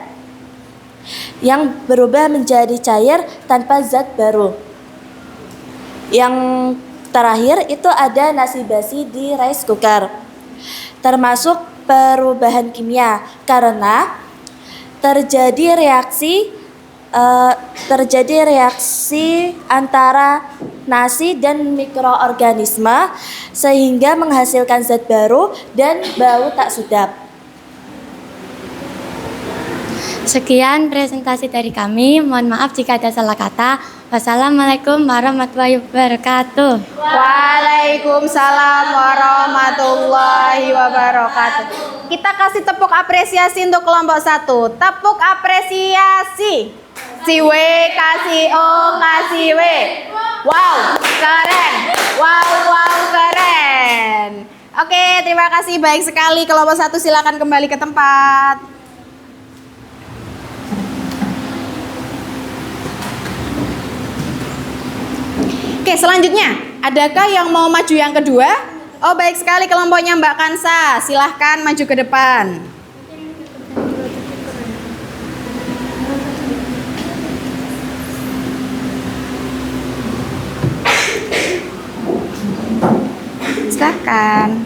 Speaker 5: yang berubah menjadi cair tanpa zat baru. Yang terakhir itu ada nasi basi di rice cooker, termasuk perubahan kimia karena terjadi reaksi antara nasi dan mikroorganisme sehingga menghasilkan zat baru dan bau tak sedap.
Speaker 3: Sekian presentasi dari kami. Mohon maaf jika ada salah kata. Wassalamualaikum warahmatullahi wabarakatuh.
Speaker 1: Waalaikumsalam warahmatullahi wabarakatuh. Kita kasih tepuk apresiasi untuk kelompok 1. Tepuk apresiasi. Si W kasih O kasih W. Wow, keren. Wow, keren. Oke, terima kasih, baik sekali. Kelompok 1 silakan kembali ke tempat. Oke, selanjutnya, adakah yang mau maju yang kedua? Oh, baik sekali kelompoknya Mbak Kansa. Silahkan maju ke depan.
Speaker 3: Silahkan.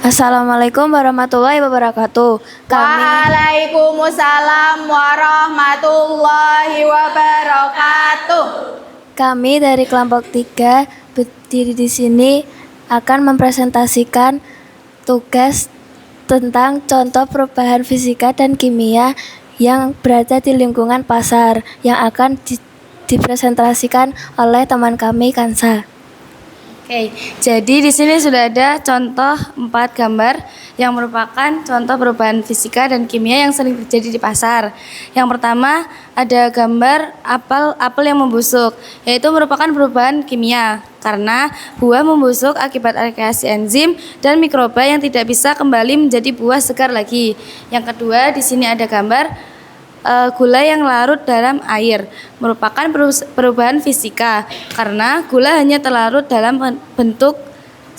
Speaker 5: Assalamualaikum warahmatullahi wabarakatuh.
Speaker 1: Waalaikumsalam warahmatullahi wabarakatuh.
Speaker 5: Kami dari kelompok 3 berdiri di sini akan mempresentasikan tugas tentang contoh perubahan fisika dan kimia yang berada di lingkungan pasar yang akan dipresentasikan oleh teman kami Kansa.
Speaker 3: Oke, jadi di sini sudah ada contoh 4 gambar yang merupakan contoh perubahan fisika dan kimia yang sering terjadi di pasar. Yang pertama ada gambar apel yang membusuk, yaitu merupakan perubahan kimia karena buah membusuk akibat reaksi enzim dan mikroba yang tidak bisa kembali menjadi buah segar lagi. Yang kedua di sini ada gambar gula yang larut dalam air, merupakan perubahan fisika karena gula hanya terlarut dalam bentuk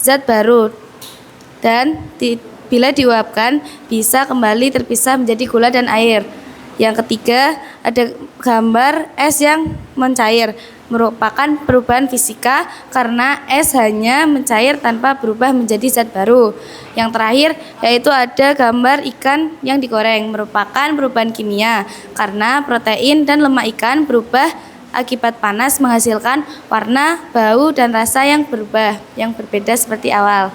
Speaker 3: zat baru dan bila diuapkan bisa kembali terpisah menjadi gula dan air. Yang ketiga ada gambar es yang mencair, merupakan perubahan fisika karena es hanya mencair tanpa berubah menjadi zat baru. Yang terakhir yaitu ada gambar ikan yang digoreng, merupakan perubahan kimia karena protein dan lemak ikan berubah akibat panas menghasilkan warna, bau, dan rasa yang berubah, yang berbeda seperti awal.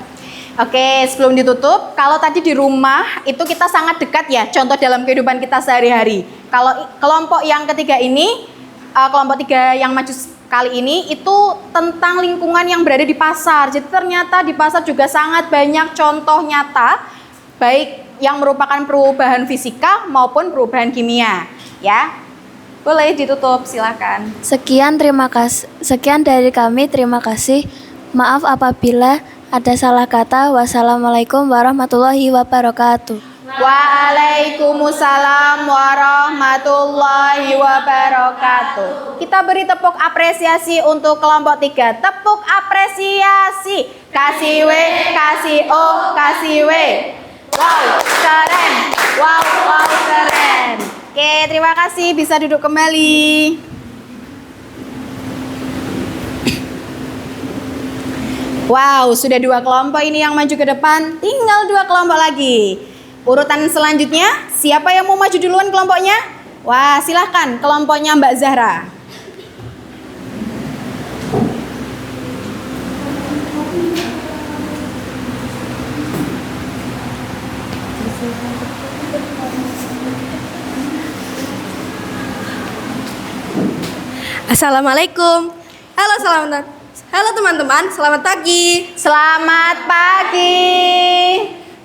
Speaker 1: Oke, sebelum ditutup, kalau tadi di rumah itu kita sangat dekat ya, contoh dalam kehidupan kita sehari-hari. Kalau kelompok yang ketiga ini, kelompok 3 yang maju kali ini itu tentang lingkungan yang berada di pasar. Jadi ternyata di pasar juga sangat banyak contoh nyata, baik yang merupakan perubahan fisika maupun perubahan kimia. Ya, boleh ditutup, silakan.
Speaker 5: Sekian dari kami, terima kasih. Maaf apabila ada salah kata. Wassalamualaikum warahmatullahi wabarakatuh.
Speaker 1: Waalaikumsalam warahmatullahi wabarakatuh. Kita beri tepuk apresiasi untuk kelompok 3. Tepuk apresiasi. Kasih W, kasih O, kasih W. Wow, keren. Wow, keren. Oke, terima kasih. Bisa duduk kembali. Wow, sudah 2 kelompok ini yang maju ke depan. Tinggal 2 kelompok lagi. Urutan selanjutnya, siapa yang mau maju duluan kelompoknya? Wah, silahkan kelompoknya Mbak Zahra.
Speaker 6: Assalamualaikum. Halo teman-teman, selamat pagi.
Speaker 1: Selamat pagi.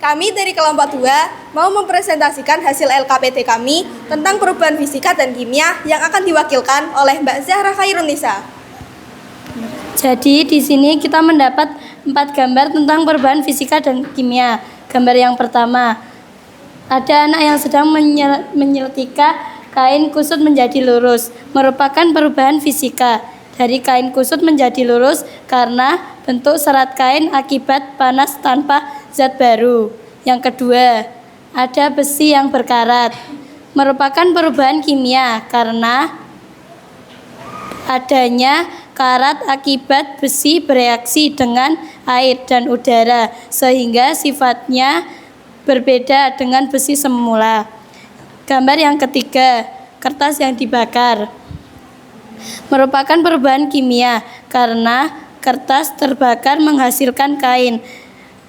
Speaker 6: Kami dari kelompok 2 mau mempresentasikan hasil LKPT kami tentang perubahan fisika dan kimia yang akan diwakilkan oleh Mbak Zahra Khairunisa. Jadi di sini kita mendapat 4 gambar tentang perubahan fisika dan kimia. Gambar yang pertama, ada anak yang sedang menyeletika kain kusut menjadi lurus, merupakan perubahan fisika. Dari kain kusut menjadi lurus karena bentuk serat kain akibat panas tanpa zat baru. Yang kedua, ada besi yang berkarat, merupakan perubahan kimia karena adanya karat akibat besi bereaksi dengan air dan udara sehingga sifatnya berbeda dengan besi semula. Gambar yang ketiga, kertas yang dibakar, merupakan perubahan kimia karena kertas terbakar menghasilkan kain,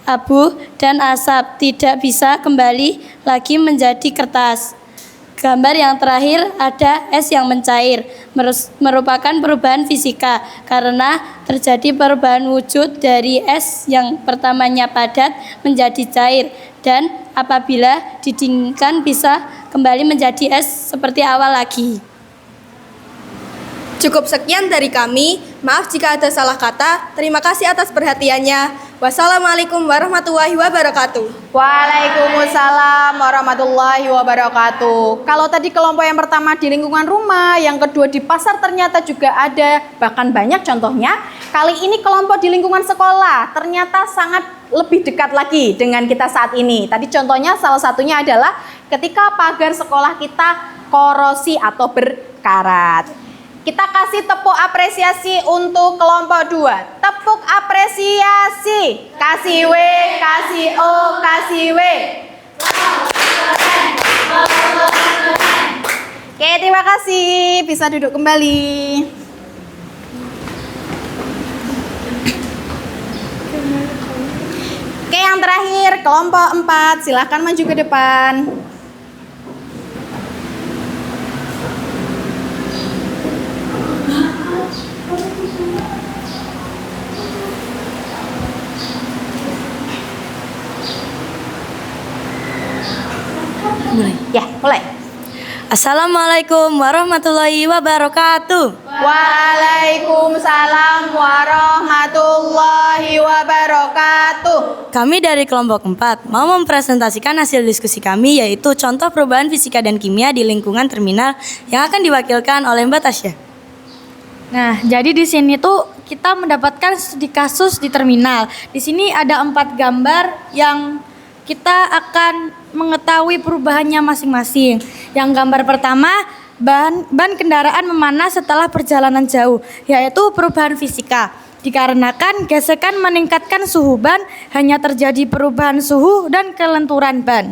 Speaker 6: abu, dan asap tidak bisa kembali lagi menjadi kertas. Gambar yang terakhir ada es yang mencair, merupakan perubahan fisika karena terjadi perubahan wujud dari es yang pertamanya padat menjadi cair dan apabila didinginkan bisa kembali menjadi es seperti awal lagi. Cukup sekian dari kami. Maaf jika ada salah kata. Terima kasih atas perhatiannya. Wassalamualaikum warahmatullahi wabarakatuh.
Speaker 1: Waalaikumsalam warahmatullahi wabarakatuh. Kalau tadi kelompok yang pertama di lingkungan rumah, yang kedua di pasar ternyata juga ada, bahkan banyak contohnya. Kali ini kelompok di lingkungan sekolah ternyata sangat lebih dekat lagi dengan kita saat ini. Tadi contohnya salah satunya adalah ketika pagar sekolah kita korosi atau berkarat. Kita kasih tepuk apresiasi untuk kelompok 2. Tepuk apresiasi. Kasih W, kasih O, kasih W. Oke, terima kasih. Bisa duduk kembali. Oke, yang terakhir kelompok 4. Silahkan maju ke depan. Ya, mulai.
Speaker 6: Assalamualaikum warahmatullahi wabarakatuh.
Speaker 1: Waalaikumsalam warahmatullahi wabarakatuh.
Speaker 6: Kami dari kelompok 4 mau mempresentasikan hasil diskusi kami, yaitu contoh perubahan fisika dan kimia di lingkungan terminal yang akan diwakilkan oleh Mbak Tasya.
Speaker 3: Nah, jadi di sini tuh kita mendapatkan studi kasus di terminal. Di sini ada 4 gambar yang kita akan mengetahui perubahannya masing-masing. Yang gambar pertama, ban kendaraan memanas setelah perjalanan jauh, yaitu perubahan fisika. Dikarenakan gesekan meningkatkan suhu ban, hanya terjadi perubahan suhu dan kelenturan ban.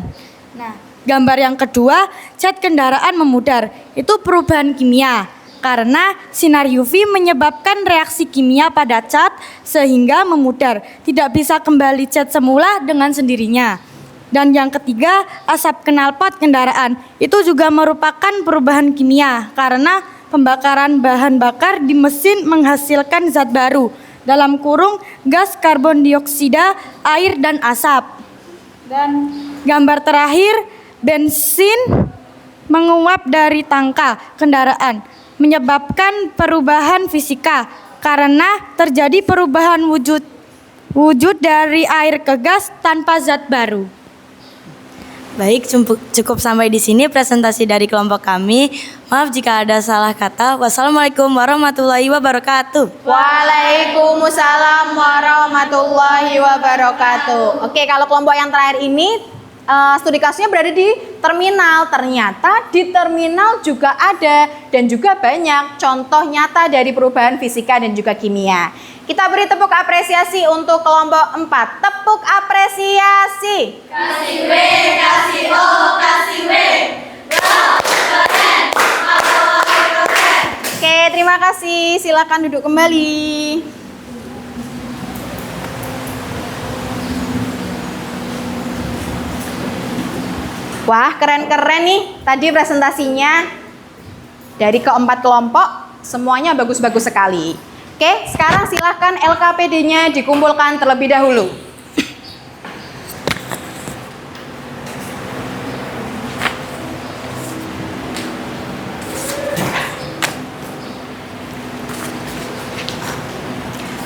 Speaker 3: Nah, gambar yang kedua, cat kendaraan memudar, itu perubahan kimia. Karena sinar UV menyebabkan reaksi kimia pada cat sehingga memudar, tidak bisa kembali cat semula dengan sendirinya. Dan yang ketiga, asap knalpot kendaraan, itu juga merupakan perubahan kimia karena pembakaran bahan bakar di mesin menghasilkan zat baru, dalam kurung gas karbon dioksida, air dan asap. Dan gambar terakhir, bensin menguap dari tangka kendaraan, menyebabkan perubahan fisika karena terjadi perubahan wujud dari air ke gas tanpa zat baru.
Speaker 6: Baik, cukup sampai di sini presentasi dari kelompok kami. Maaf jika ada salah kata. Wassalamualaikum warahmatullahi wabarakatuh.
Speaker 1: Waalaikumsalam warahmatullahi wabarakatuh. Oke, kalau kelompok yang terakhir ini studi kasusnya berada di terminal. Ternyata di terminal juga ada dan juga banyak contoh nyata dari perubahan fisika dan juga kimia. Kita beri tepuk apresiasi untuk kelompok 4. Tepuk apresiasi. Kasih W, kasih O, kasih W. Oke, terima kasih. Silakan duduk kembali. Wah, keren-keren nih tadi presentasinya. Dari keempat kelompok, semuanya bagus-bagus sekali. Oke, sekarang silahkan LKPD-nya dikumpulkan terlebih dahulu.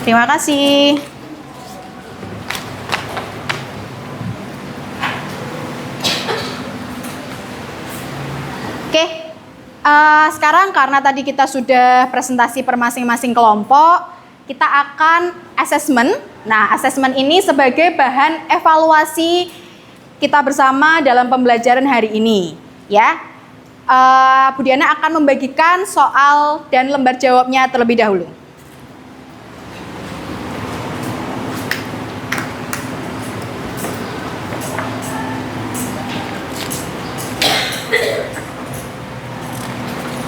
Speaker 1: Terima kasih. Oke. Sekarang karena tadi kita sudah presentasi per masing-masing kelompok, kita akan asesmen. Nah, asesmen ini sebagai bahan evaluasi kita bersama dalam pembelajaran hari ini, ya. Bu Diana akan membagikan soal dan lembar jawabnya terlebih dahulu.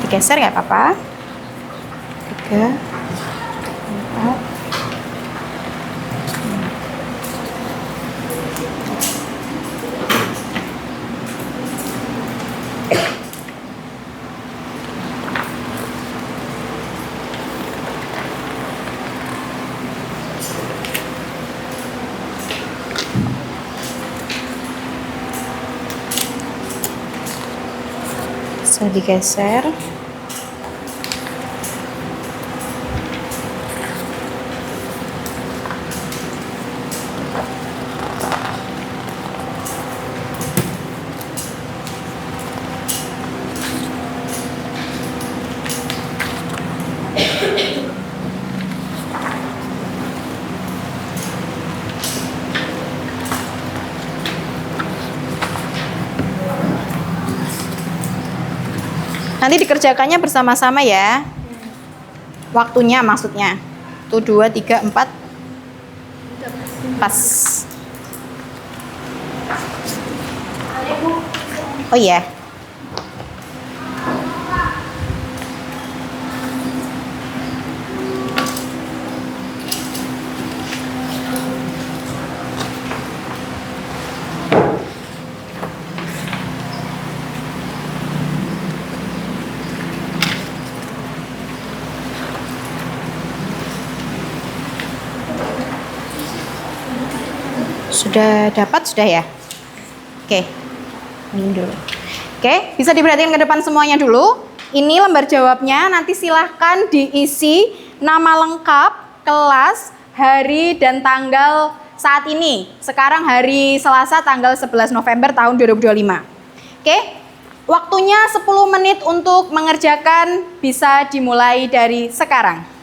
Speaker 1: Digeser nggak apa-apa. 3, 4. Bisa digeser. Nanti dikerjakannya bersama-sama ya. Waktunya maksudnya. 1, 2, 3, 4. Pas. Oh iya. Sudah dapat sudah ya? Oke. Ini dulu. Oke, bisa diperhatikan ke depan semuanya dulu. Ini lembar jawabnya, nanti silahkan diisi nama lengkap, kelas, hari, dan tanggal saat ini. Sekarang hari Selasa tanggal 11 November tahun 2025. Oke, waktunya 10 menit untuk mengerjakan, bisa dimulai dari sekarang.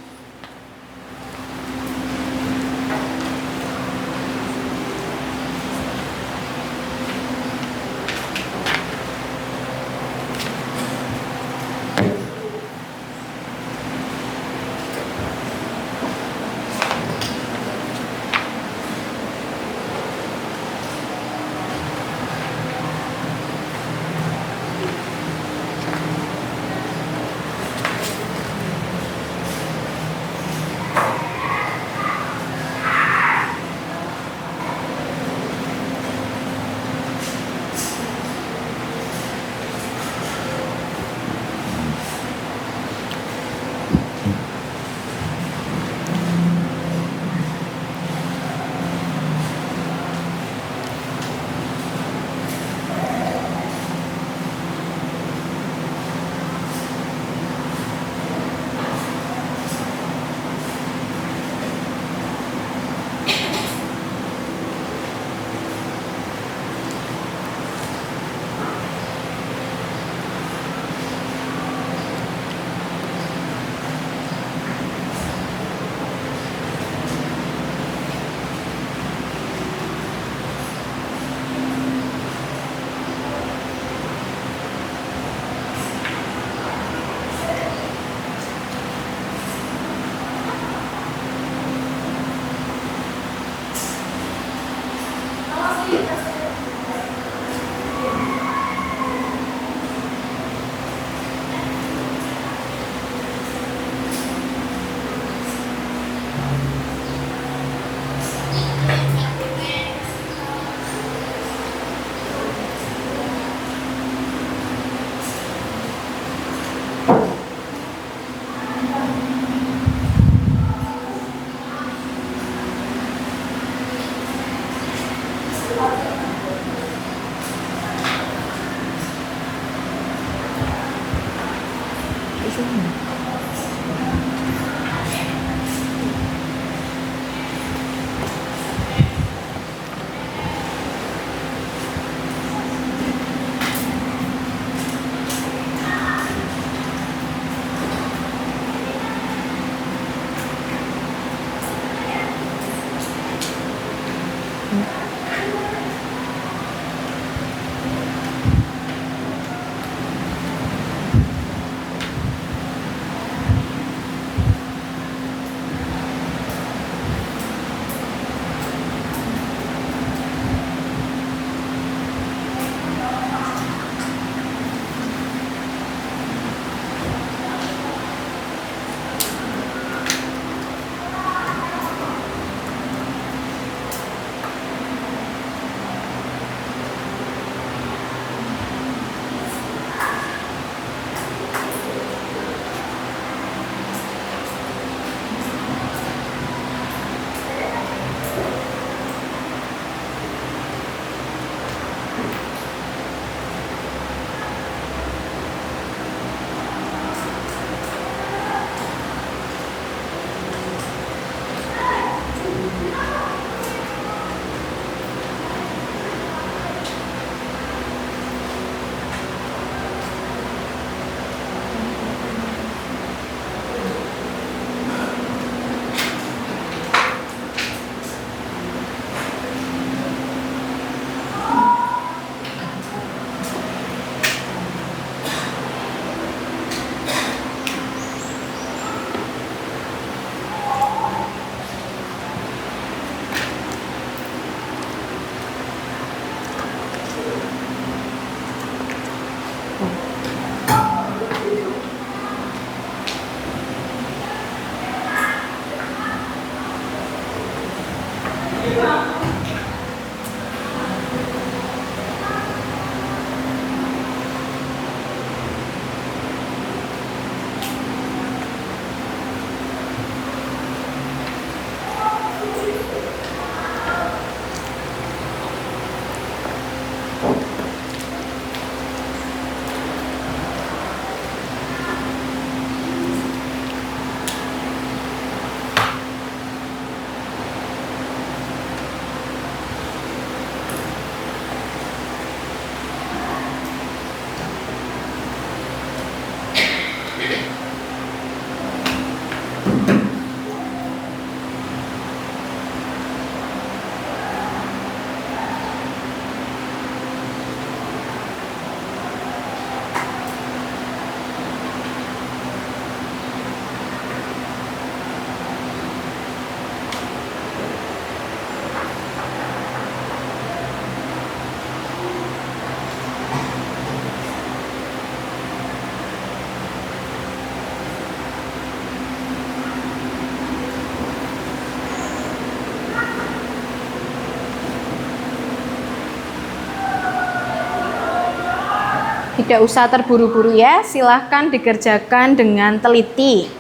Speaker 1: Tidak usah terburu-buru ya, silahkan dikerjakan dengan teliti.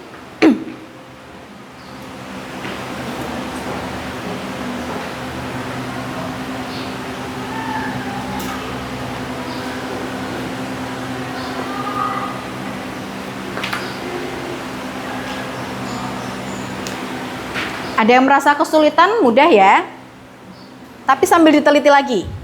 Speaker 1: Ada yang merasa kesulitan? Mudah ya. Tapi sambil diteliti lagi.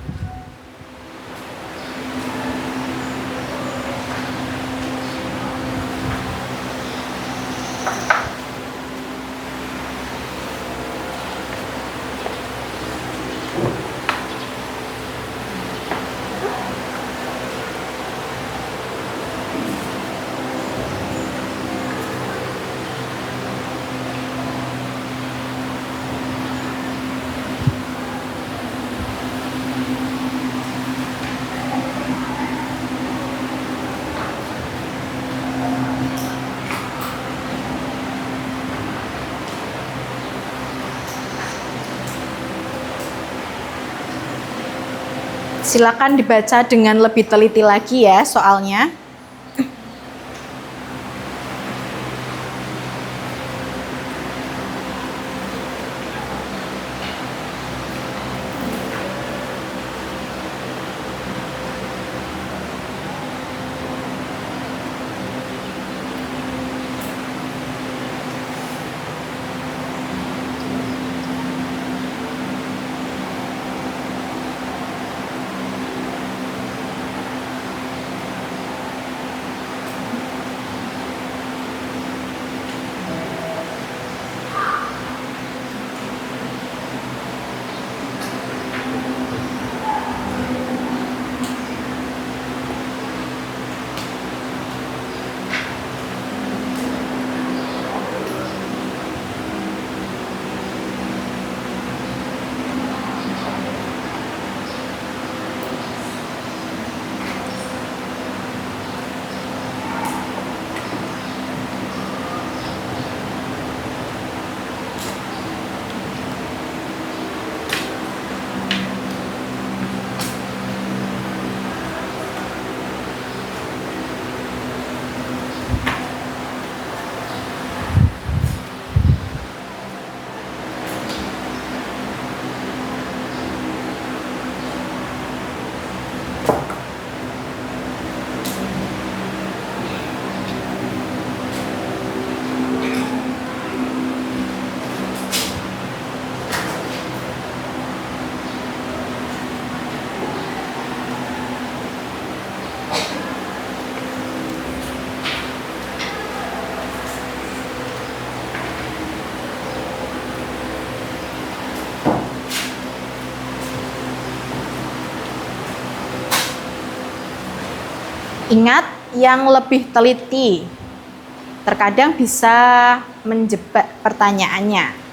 Speaker 1: Silakan dibaca dengan lebih teliti lagi ya soalnya. Ingat, yang lebih teliti terkadang bisa menjebak pertanyaannya.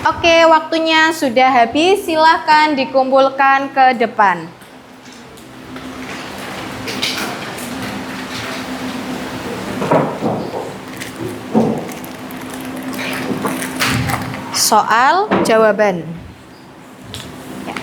Speaker 1: Oke, waktunya sudah habis. Silahkan dikumpulkan ke depan. Soal jawaban. Ya.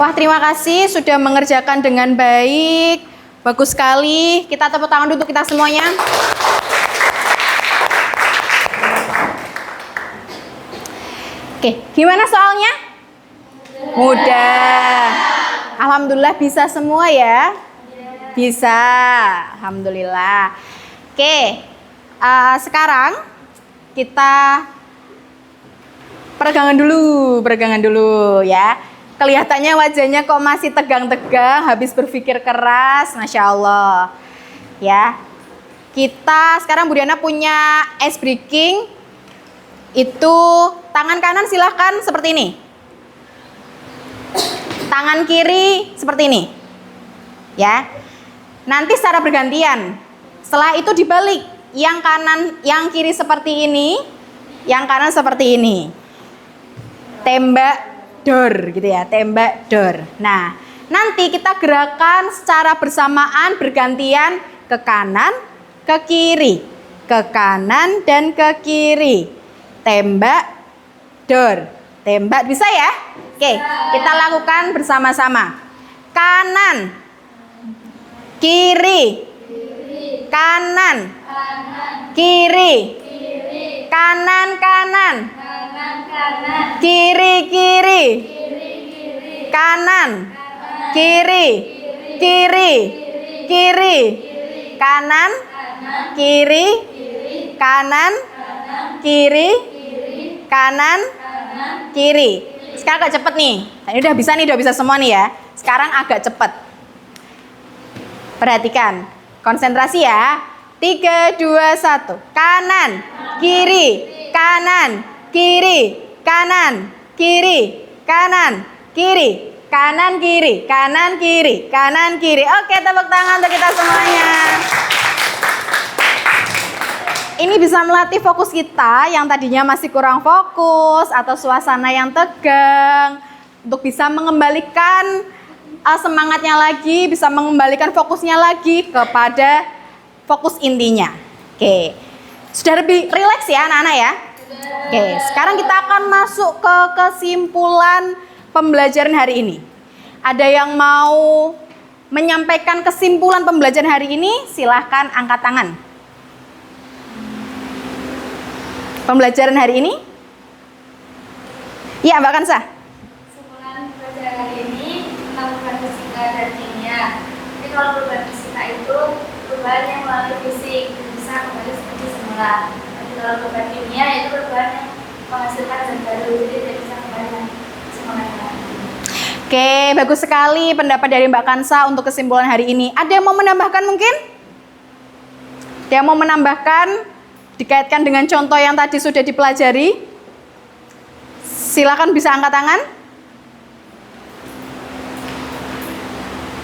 Speaker 1: Wah, terima kasih sudah mengerjakan dengan baik. Bagus sekali. Kita tepuk tangan dulu untuk kita semuanya. Oke, gimana soalnya? Mudah. Alhamdulillah bisa semua ya? Bisa. Alhamdulillah. Oke, sekarang kita peregangan dulu ya. Kelihatannya wajahnya kok masih tegang-tegang, habis berpikir keras, Masya Allah. Ya, kita sekarang Bu Diana punya ice breaking. Itu tangan kanan silahkan seperti ini. Tangan kiri seperti ini. Ya. Nanti secara bergantian. Setelah itu dibalik. Yang kanan, yang kiri seperti ini, yang kanan seperti ini. Tembak dor gitu ya, tembak dor. Nah, nanti kita gerakan secara bersamaan bergantian ke kanan, ke kiri, ke kanan dan ke kiri. Tembak dor, tembak, bisa ya? Oke, kita lakukan bersama-sama. Kanan, kiri, kanan, kiri, kanan, kanan, kiri, kiri, kanan, kiri, kiri, kiri, kanan, kiri, kanan, kiri, kanan, kiri. Sekarang agak cepet nih. Ini udah bisa semua nih ya. Sekarang agak cepet. Perhatikan, konsentrasi ya. 3, 2, 1. Kanan, kiri, kanan, kiri, kanan, kiri, kanan, kiri, kanan, kiri, kanan, kiri, kanan, kiri. Oke, tepuk tangan untuk kita semuanya. Ini bisa melatih fokus kita yang tadinya masih kurang fokus atau suasana yang tegang, untuk bisa mengembalikan semangatnya lagi, bisa mengembalikan fokusnya lagi kepada fokus intinya. Oke, sudah lebih rileks ya anak-anak ya? Oke, sekarang kita akan masuk ke kesimpulan pembelajaran hari ini. Ada yang mau menyampaikan kesimpulan pembelajaran hari ini? Silahkan angkat tangan. Pembelajaran hari ini? Ya, Mbak Kansa.
Speaker 2: Kesimpulan pelajaran hari ini tentang perubahan fisika dan kimia. Jadi kalau perubahan fisika itu perubahan yang melalui fisik, bisa kembali seperti semula. Tapi kalau perubahan kimia itu perubahan yang menghasilkan zat baru, jadi tidak bisa kembali semula lagi.
Speaker 1: Oke, bagus sekali pendapat dari Mbak Kansa untuk kesimpulan hari ini. Ada yang mau menambahkan mungkin? Ada yang mau menambahkan dikaitkan dengan contoh yang tadi sudah dipelajari? Silakan bisa angkat tangan.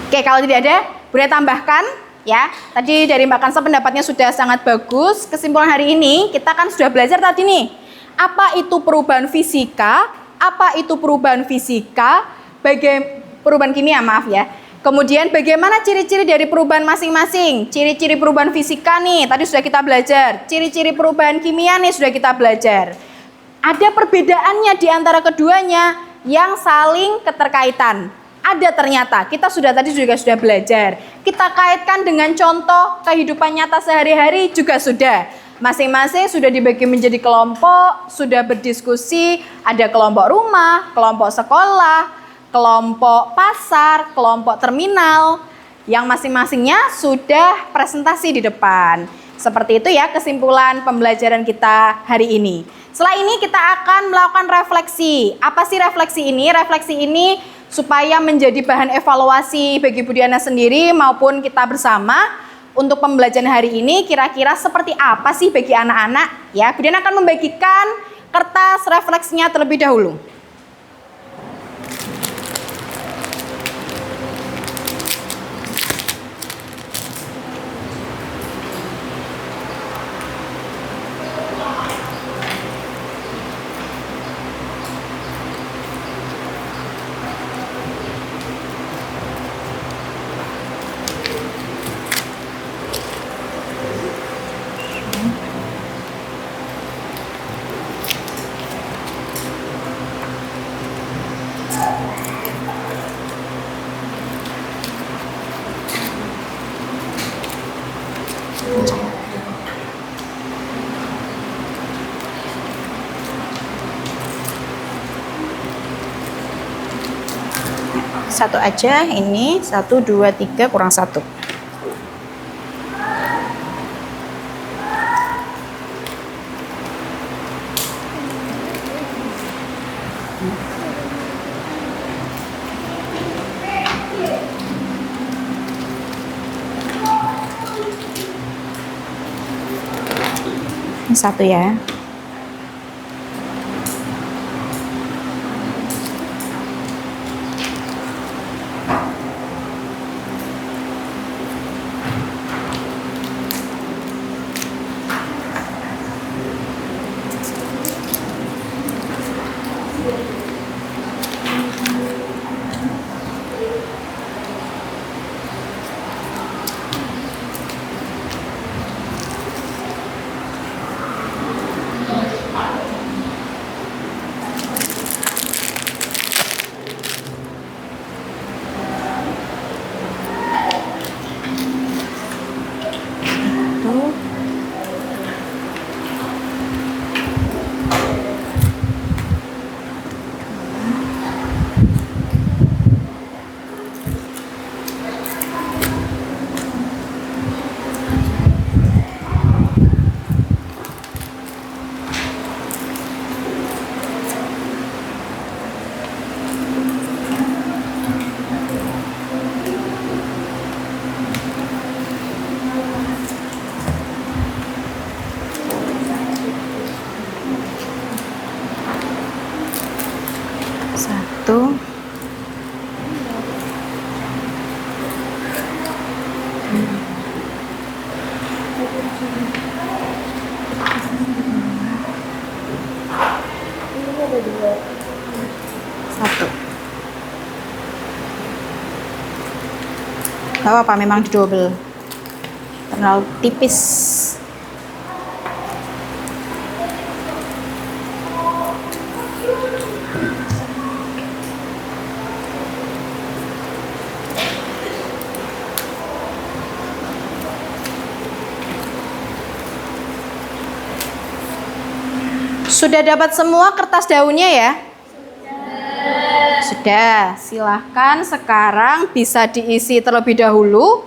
Speaker 1: Oke, kalau tidak ada, boleh tambahkan ya. Tadi dari Mbak Kansa pendapatnya sudah sangat bagus. Kesimpulan hari ini kita kan sudah belajar tadi nih. Apa itu perubahan fisika? Apa itu perubahan fisika? Perubahan kimia, maaf ya. Kemudian bagaimana ciri-ciri dari perubahan masing-masing? Ciri-ciri perubahan fisika nih, tadi sudah kita belajar. Ciri-ciri perubahan kimia nih sudah kita belajar. Ada perbedaannya di antara keduanya yang saling keterkaitan. Ada ternyata, kita tadi juga sudah belajar. Kita kaitkan dengan contoh kehidupan nyata sehari-hari juga sudah. Masing-masing sudah dibagi menjadi kelompok, sudah berdiskusi, ada kelompok rumah, kelompok sekolah, kelompok pasar, kelompok terminal, yang masing-masingnya sudah presentasi di depan. Seperti itu ya kesimpulan pembelajaran kita hari ini. Setelah ini kita akan melakukan refleksi. Apa sih refleksi ini? Refleksi ini supaya menjadi bahan evaluasi bagi Bu Diana sendiri maupun kita bersama untuk pembelajaran hari ini. Kira-kira seperti apa sih bagi anak-anak? Ya, Bu Diana akan membagikan kertas refleksinya terlebih dahulu. Satu aja, ini 1, 2, 3 kurang 1. Ini 1 ya. Satu, satu. Gak apa-apa, memang di double. Terlalu tipis. Sudah dapat semua kertas daunnya ya? Sudah, silahkan sekarang bisa diisi terlebih dahulu.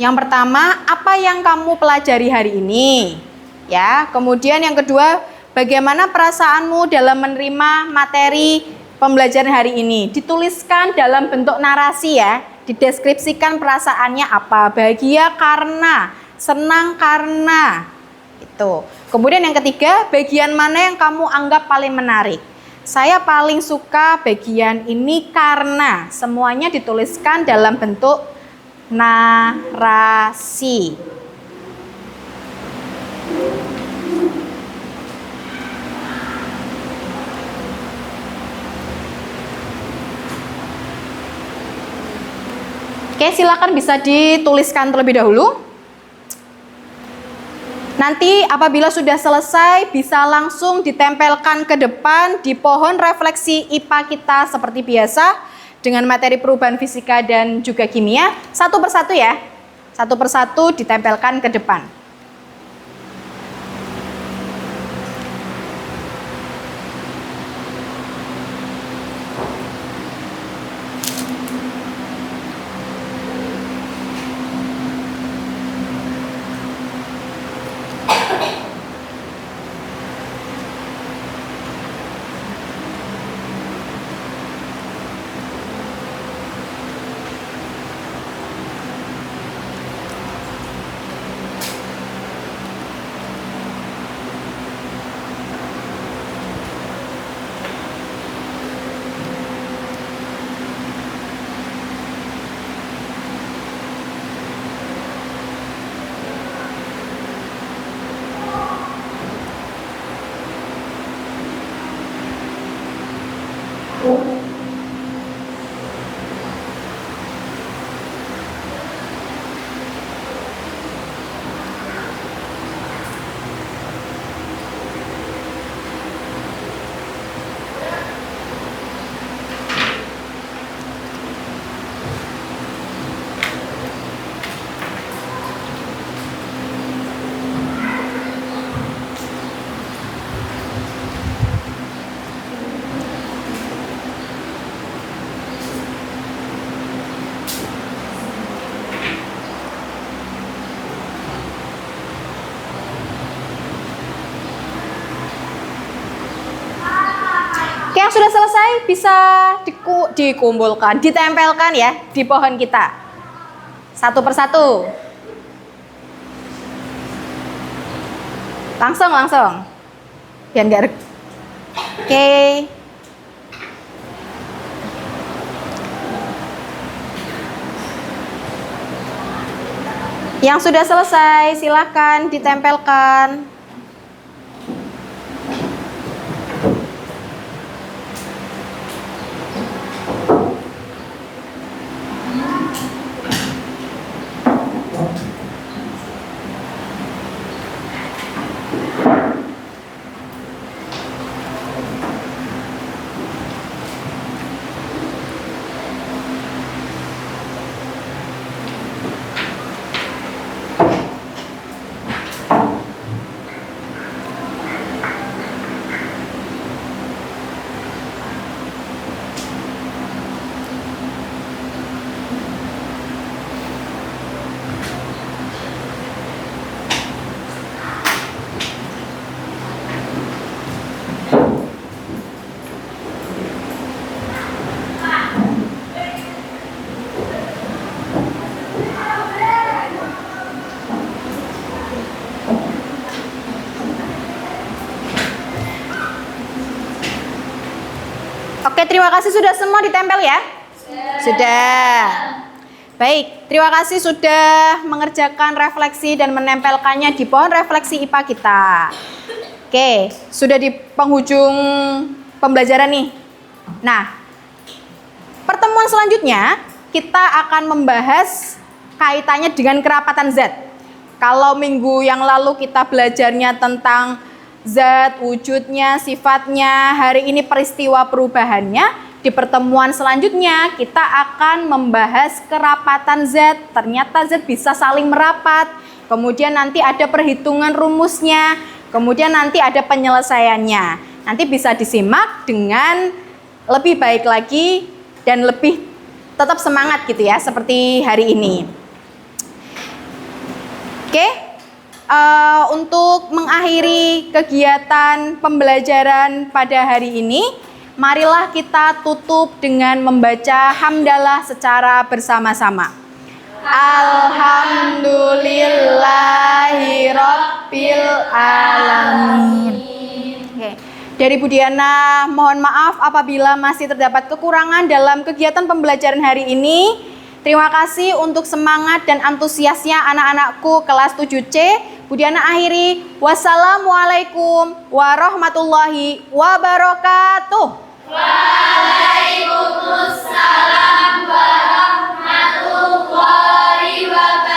Speaker 1: Yang pertama, apa yang kamu pelajari hari ini? Ya, kemudian yang kedua, bagaimana perasaanmu dalam menerima materi pembelajaran hari ini? Dituliskan dalam bentuk narasi ya, dideskripsikan perasaannya apa, bahagia karena, senang karena. Itu. Kemudian yang ketiga, bagian mana yang kamu anggap paling menarik? Saya paling suka bagian ini karena semuanya dituliskan dalam bentuk narasi. Oke, silakan bisa dituliskan terlebih dahulu. Nanti apabila sudah selesai bisa langsung ditempelkan ke depan di pohon refleksi IPA kita seperti biasa dengan materi perubahan fisika dan juga kimia. Satu persatu ya, satu persatu ditempelkan ke depan. Oke, yang sudah selesai bisa dikumpulkan, ditempelkan ya di pohon kita. Satu persatu. Langsung. Biar nggak Oke. Yang sudah selesai, silakan ditempelkan. Oke, terima kasih sudah semua ditempel ya? Sudah. Baik, terima kasih sudah mengerjakan refleksi dan menempelkannya di pohon refleksi IPA kita. Oke, sudah di penghujung pembelajaran nih. Nah, pertemuan selanjutnya kita akan membahas kaitannya dengan kerapatan zat. Kalau minggu yang lalu kita belajarnya tentang zat, wujudnya, sifatnya, hari ini peristiwa perubahannya. Di pertemuan selanjutnya kita akan membahas kerapatan zat. Ternyata zat bisa saling merapat. Kemudian nanti ada perhitungan rumusnya. Kemudian nanti ada penyelesaiannya. Nanti bisa disimak dengan lebih baik lagi dan lebih tetap semangat gitu ya, seperti hari ini. Oke, untuk mengakhiri kegiatan pembelajaran pada hari ini, marilah kita tutup dengan membaca hamdalah secara bersama-sama. Alhamdulillahirabbil alamin. Oke. Dari Bu Diana, mohon maaf apabila masih terdapat kekurangan dalam kegiatan pembelajaran hari ini. Terima kasih untuk semangat dan antusiasnya anak-anakku kelas 7C. Bu Diana akhiri. Wassalamualaikum warahmatullahi wabarakatuh.
Speaker 2: Waalaikumsalam warahmatullahi wabarakatuh.